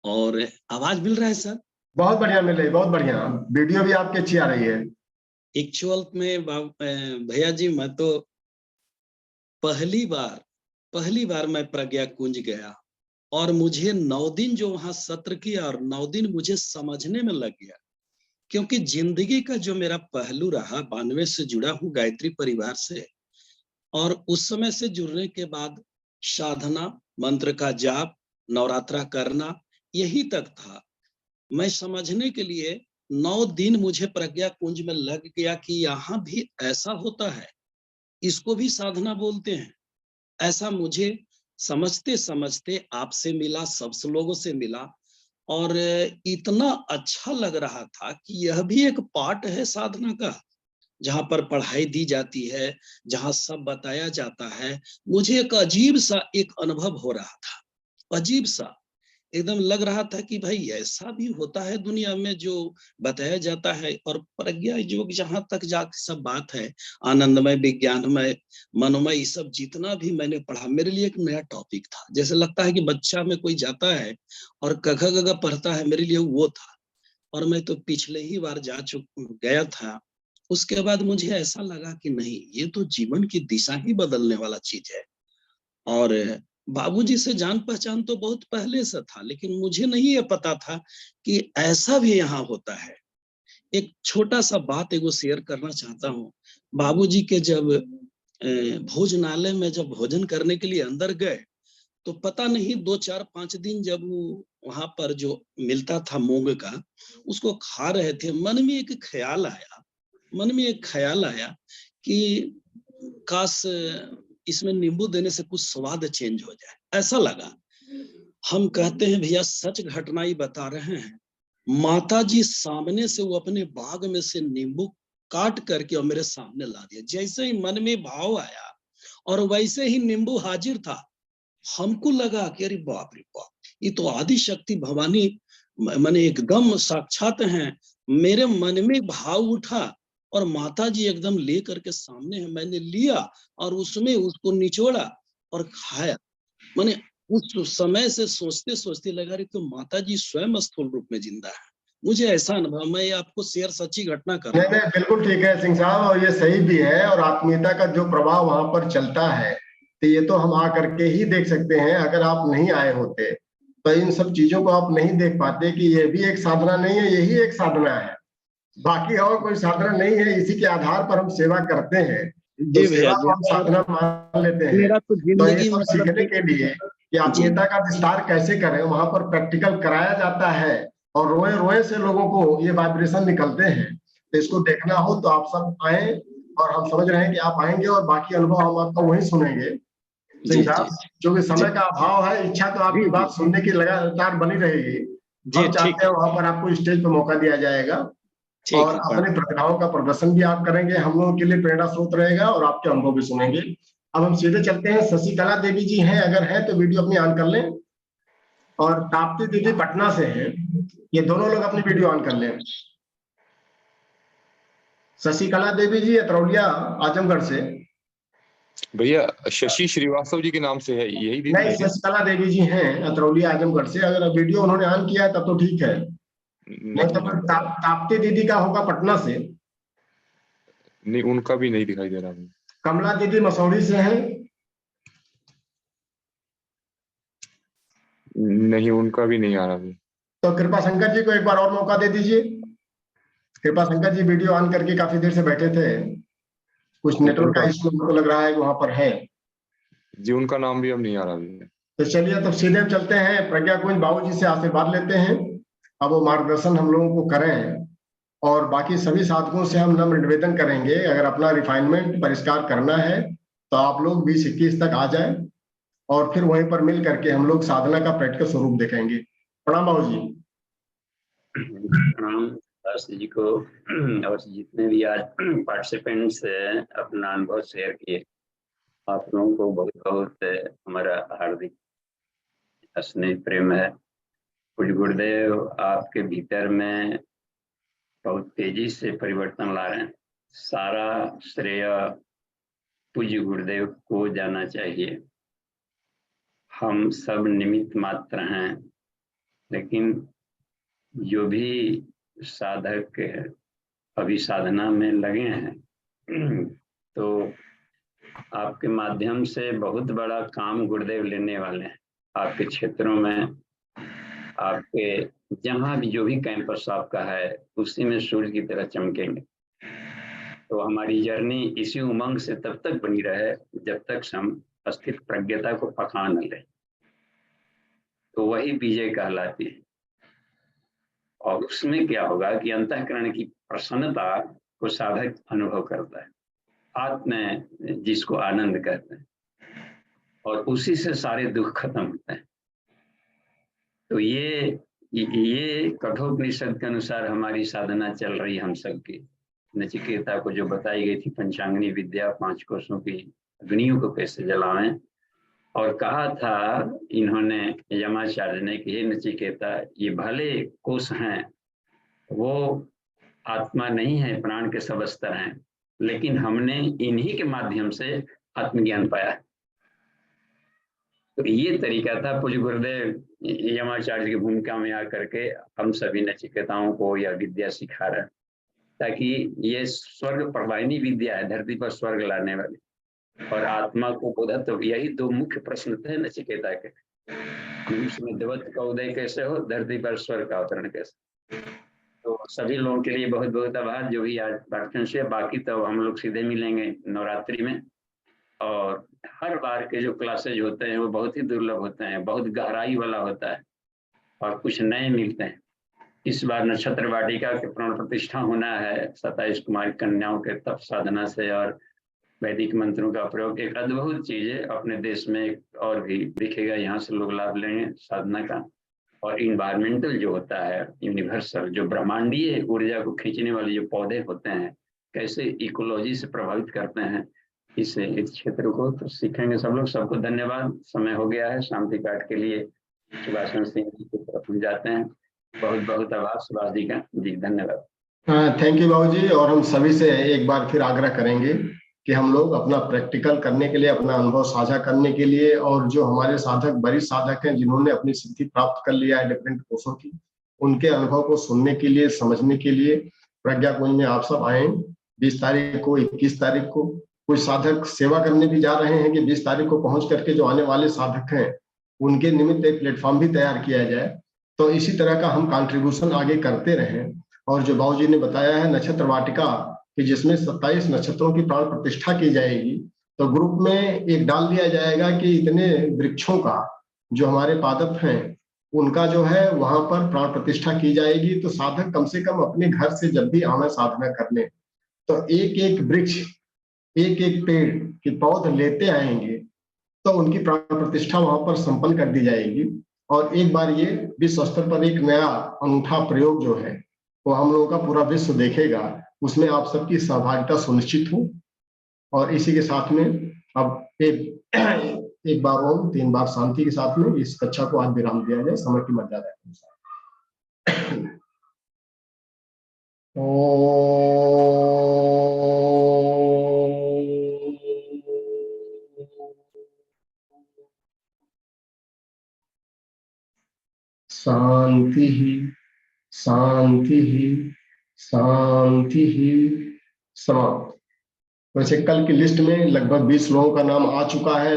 और आवाज मिल रहा है सर? बहुत बढ़िया मिल रही, बहुत बढ़िया। वीडियो भी आपकी अच्छी आ रही है। एक्चुअल में भैया जी, मैं तो पहली बार मैं प्रज्ञा कुंज गया और मुझे 9 दिन जो वहां सत्र किया और 9 दिन मुझे समझने में लग गया, क्योंकि जिंदगी का जो मेरा पहलू रहा, 92 से जुड़ा हूँ गायत्री परिवार से, और उस समय से जुड़ने के बाद साधना, मंत्र का जाप, नवरात्रा करना, यही तक था। मैं समझने के लिए 9 दिन मुझे प्रज्ञा कुंज में लग गया कि यहाँ भी ऐसा होता है, इसको भी साधना बोलते हैं। ऐसा मुझे समझते समझते आपसे मिला, सब लोगों से मिला और इतना अच्छा लग रहा था कि यह भी एक पार्ट है साधना का, जहां पर पढ़ाई दी जाती है, जहां सब बताया जाता है। मुझे एक अजीब सा एक अनुभव हो रहा था, अजीब सा एकदम लग रहा था कि भाई ऐसा भी होता है दुनिया में जो बताया जाता है। और प्रज्ञा योग जहां तक जाके सब बात है, आनंदमय, विज्ञानमय, मनोमय, ये सब जितना भी मैंने पढ़ा, मेरे लिए एक नया टॉपिक था। जैसे लगता है कि बच्चा में कोई जाता है और कख गग पढ़ता है, मेरे लिए वो था। और मैं तो पिछले ही बार गया था। उसके बाद मुझे ऐसा लगा कि नहीं, ये तो जीवन की दिशा ही बदलने वाला चीज है। और बाबूजी से जान पहचान तो बहुत पहले से था, लेकिन मुझे नहीं ये पता था कि ऐसा भी यहाँ होता है। एक छोटा सा बात एगो शेयर करना चाहता हूँ। बाबूजी के जब भोजनालय में जब भोजन करने के लिए अंदर गए तो पता नहीं 2 4 5 दिन जब वो वहां पर जो मिलता था मूंग का उसको खा रहे थे, मन में एक ख्याल आया कि काश इसमें नींबू देने से कुछ स्वाद चेंज हो जाए, ऐसा लगा। हम कहते हैं भैया सच घटना ही बता रहे हैं, माता जी सामने से वो अपने बाग में से नींबू काट करके और मेरे सामने ला दिया। जैसे ही मन में भाव आया और वैसे ही नींबू हाजिर था। हमको लगा कि अरे बाप रे बाप, ये तो आदि शक्ति भवानी माने एकदम साक्षात हैं। मेरे मन में भाव उठा और माता जी एकदम ले करके सामने है, मैंने लिया और उसमें उसको निचोड़ा और खाया। माने उस समय से सोचते सोचते लगा रही तो माता जी स्वयं स्थूल रूप में जिंदा है। मुझे ऐसा अनुभव, मैं आपको शेयर सच्ची घटना कर रहा हूँ। नहीं, बिल्कुल ठीक है सिंह साहब, और ये सही भी है। और आत्मीयता का जो प्रभाव वहां पर चलता है तो ये तो हम आ करके ही देख सकते हैं। अगर आप नहीं आए होते तो इन सब चीजों को आप नहीं देख पाते कि ये भी एक साधना नहीं है, यही एक साधना है, बाकी और कोई साधना नहीं है। इसी के आधार पर हम सेवा करते हैं, तो सेवा को हम साधना मान लेते हैं। मेरा तो तो ये जिंदगी सब मतलब सीखने के लिए कि आत्मीयता का विस्तार कैसे करें, वहां पर प्रैक्टिकल कराया जाता है और रोए रोए से लोगों को ये वाइब्रेशन निकलते हैं। तो इसको देखना हो तो आप सब आए, और हम समझ रहे हैं कि आप आएंगे और बाकी अनुभव हम आपका वही सुनेंगे सिंह साहब, क्योंकि समय का अभाव है। इच्छा तो आपकी बात सुनने की लगातार बनी रहेगी। हम चाहते हैं वहां पर आपको स्टेज पर मौका दिया जाएगा और अपनी प्रतिभाओं का प्रदर्शन भी आप करेंगे, हम लोगों के लिए प्रेरणा स्रोत रहेगा और आपके अनुभव भी सुनेंगे। अब हम सीधे चलते हैं, शशिकला देवी जी हैं, अगर है तो वीडियो अपनी ऑन कर लें, और ताप्ती दीदी पटना से हैं, ये दोनों लोग अपनी वीडियो ऑन कर लें। शशिकला देवी जी अतरौलिया आजमगढ़ से। भैया शशि श्रीवास्तव जी के नाम से है यही दीदी? नहीं, शशिकला देवी जी हैं अतरौलिया आजमगढ़ से। अगर वीडियो उन्होंने ऑन किया है तब तो ठीक है, नहीं तो फिर ताप्ती दीदी का होगा पटना से। नहीं, उनका भी नहीं दिखाई दे रहा। कमला दीदी मसौड़ी से हैं। नहीं, उनका भी नहीं आ रहा। तो कृपा शंकर जी को एक बार और मौका दे दीजिए। कृपा शंकर जी वीडियो ऑन करके काफी देर से बैठे थे, कुछ नेटवर्क का इश्यू हमको लग रहा है कि वहां पर है जी। उनका नाम भी अब नहीं आ रहा। तो चलिए तब सीधे चलते हैं, प्रज्ञा कुंज बाबू जी से आशीर्वाद लेते हैं। अब वो मार्गदर्शन हम लोगों को करें, और बाकी सभी साधकों से हम नम्र निवेदन करेंगे, अगर अपना रिफाइनमेंट परिष्कार करना है तो आप लोग 20-21 तक आ जाएं, और फिर वहीं पर मिल करके हम लोग साधना का प्रैक्टिकल स्वरूप देखेंगे। प्रणाम बाबू जी। प्रणाम जी को, और जितने भी आज पार्टिसिपेंट्स अपना अनुभव शेयर किए, आप लोगों को बहुत बहुत हमारा हार्दिक स्नेह प्रेम है। पूज्य गुरुदेव आपके भीतर में बहुत तेजी से परिवर्तन ला रहे हैं। सारा श्रेय पूज्य गुरुदेव को जाना चाहिए। हम सब निमित्त मात्र हैं, लेकिन जो भी साधक अभी साधना में लगे हैं तो आपके माध्यम से बहुत बड़ा काम गुरुदेव लेने वाले हैं। आपके क्षेत्रों में, आपके जहाँ भी जो भी कैंपस आपका है, उसी में सूर्य की तरह चमकेंगे। तो हमारी जर्नी इसी उमंग से तब तक बनी रहे जब तक हम अस्तित्व प्रज्ञता को पका न ले, तो वही विजय कहलाती है। और उसमें क्या होगा कि अंतःकरण की प्रसन्नता को साधक अनुभव करता है, आत्म जिसको आनंद कहते हैं, और उसी से सारे दुख खत्म होते हैं। तो ये कठोपनिषद के अनुसार हमारी साधना चल रही हम सबकी। नचिकेता को जो बताई गई थी पंचांगनी विद्या, 5 कोषों की अग्नियों को कैसे जलावें, और कहा था इन्होंने यमाचार्य ने कि हे नचिकेता, ये भले कोष हैं, वो आत्मा नहीं है, प्राण के सब स्तर हैं, लेकिन हमने इन्हीं के माध्यम से आत्मज्ञान पाया। तो ये तरीका था पूज्य गुरुदेव यमाचार्य की भूमिका में आकर के हम सभी नचिकेताओं को यह विद्या सिखा रहे हैं, ताकि ये स्वर्ग प्रवाहिनी विद्या है, धरती पर स्वर्ग लाने वाली। और आत्मा को बोधत्व, यही 2 मुख्य प्रश्न थे नचिकेता के। मनुष्य में देवत्व का उदय कैसे हो, धरती पर स्वर्ग का अवतरण कैसे। तो सभी लोगों के लिए बहुत बहुत आभार जो भी आज पार्टिसिपेंट से। बाकी तो हम लोग सीधे मिलेंगे नवरात्रि में, और हर बार के जो क्लासेज होते हैं वो बहुत ही दुर्लभ होते हैं, बहुत गहराई वाला होता है और कुछ नए मिलते हैं। इस बार नक्षत्र वाटिका के प्राण प्रतिष्ठा होना है 27 कुमारी कन्याओं के तप साधना से और वैदिक मंत्रों का प्रयोग। एक अद्भुत चीज है, अपने देश में और भी दिखेगा, यहाँ से लोग लाभ लेंगे साधना का। और इन्वायरमेंटल जो होता है, यूनिवर्सल जो ब्रह्मांडीय ऊर्जा को खींचने वाले जो पौधे होते हैं कैसे इकोलॉजी से प्रभावित करते हैं इस क्षेत्र को, तो सीखेंगे सब लोग। सबको धन्यवाद। समय हो गया है शांति पाठ के लिए। सुभाषचंद्र सिंह जी की तरफ हम जाते हैं। बहुत बहुत आभार सुभाष जी का। जी धन्यवाद। थैंक यू बाबू जी। और हम सभी से एक बार फिर आग्रह करेंगे कि हम लोग अपना प्रैक्टिकल करने के लिए, अपना अनुभव साझा करने के लिए, और जो हमारे साधक वरिष्ठ साधक हैं जिन्होंने अपनी सिद्धि प्राप्त कर लिया है डिफरेंट कोर्सों की, उनके अनुभव को सुनने के लिए, समझने के लिए प्रज्ञा कुंज में आप सब आए। 20 तारीख को, 21 तारीख को कुछ साधक सेवा करने भी जा रहे हैं कि 20 तारीख को पहुंच करके जो आने वाले साधक हैं उनके निमित्त एक प्लेटफॉर्म भी तैयार किया जाए। तो इसी तरह का हम कंट्रीब्यूशन आगे करते रहें। और जो बाबू जी ने बताया है नक्षत्र वाटिका कि जिसमें 27 नक्षत्रों की प्राण प्रतिष्ठा की जाएगी, तो ग्रुप में एक डाल दिया जाएगा कि इतने वृक्षों का जो हमारे पादप हैं उनका जो है वहां पर प्राण प्रतिष्ठा की जाएगी। तो साधक कम से कम अपने घर से जब भी आना साधना करने, तो एक एक वृक्ष, एक एक पेड़ के पौध लेते आएंगे, तो उनकी प्राण प्रतिष्ठा वहां पर संपन्न कर दी जाएगी। और एक बार ये विश्व स्तर पर एक नया अनूठा प्रयोग जो है वो हम लोगों का पूरा विश्व देखेगा। उसमें आप सबकी सहभागिता सुनिश्चित हो। और इसी के साथ में अब एक बार ओम, 3 बार शांति के साथ में इस कक्षा को आज विराम दिया जाए समय की मर्यादा के अनुसार। शांति ही शांति ही शांति ही। समाप्त। वैसे कल की लिस्ट में लगभग 20 लोगों का नाम आ चुका है।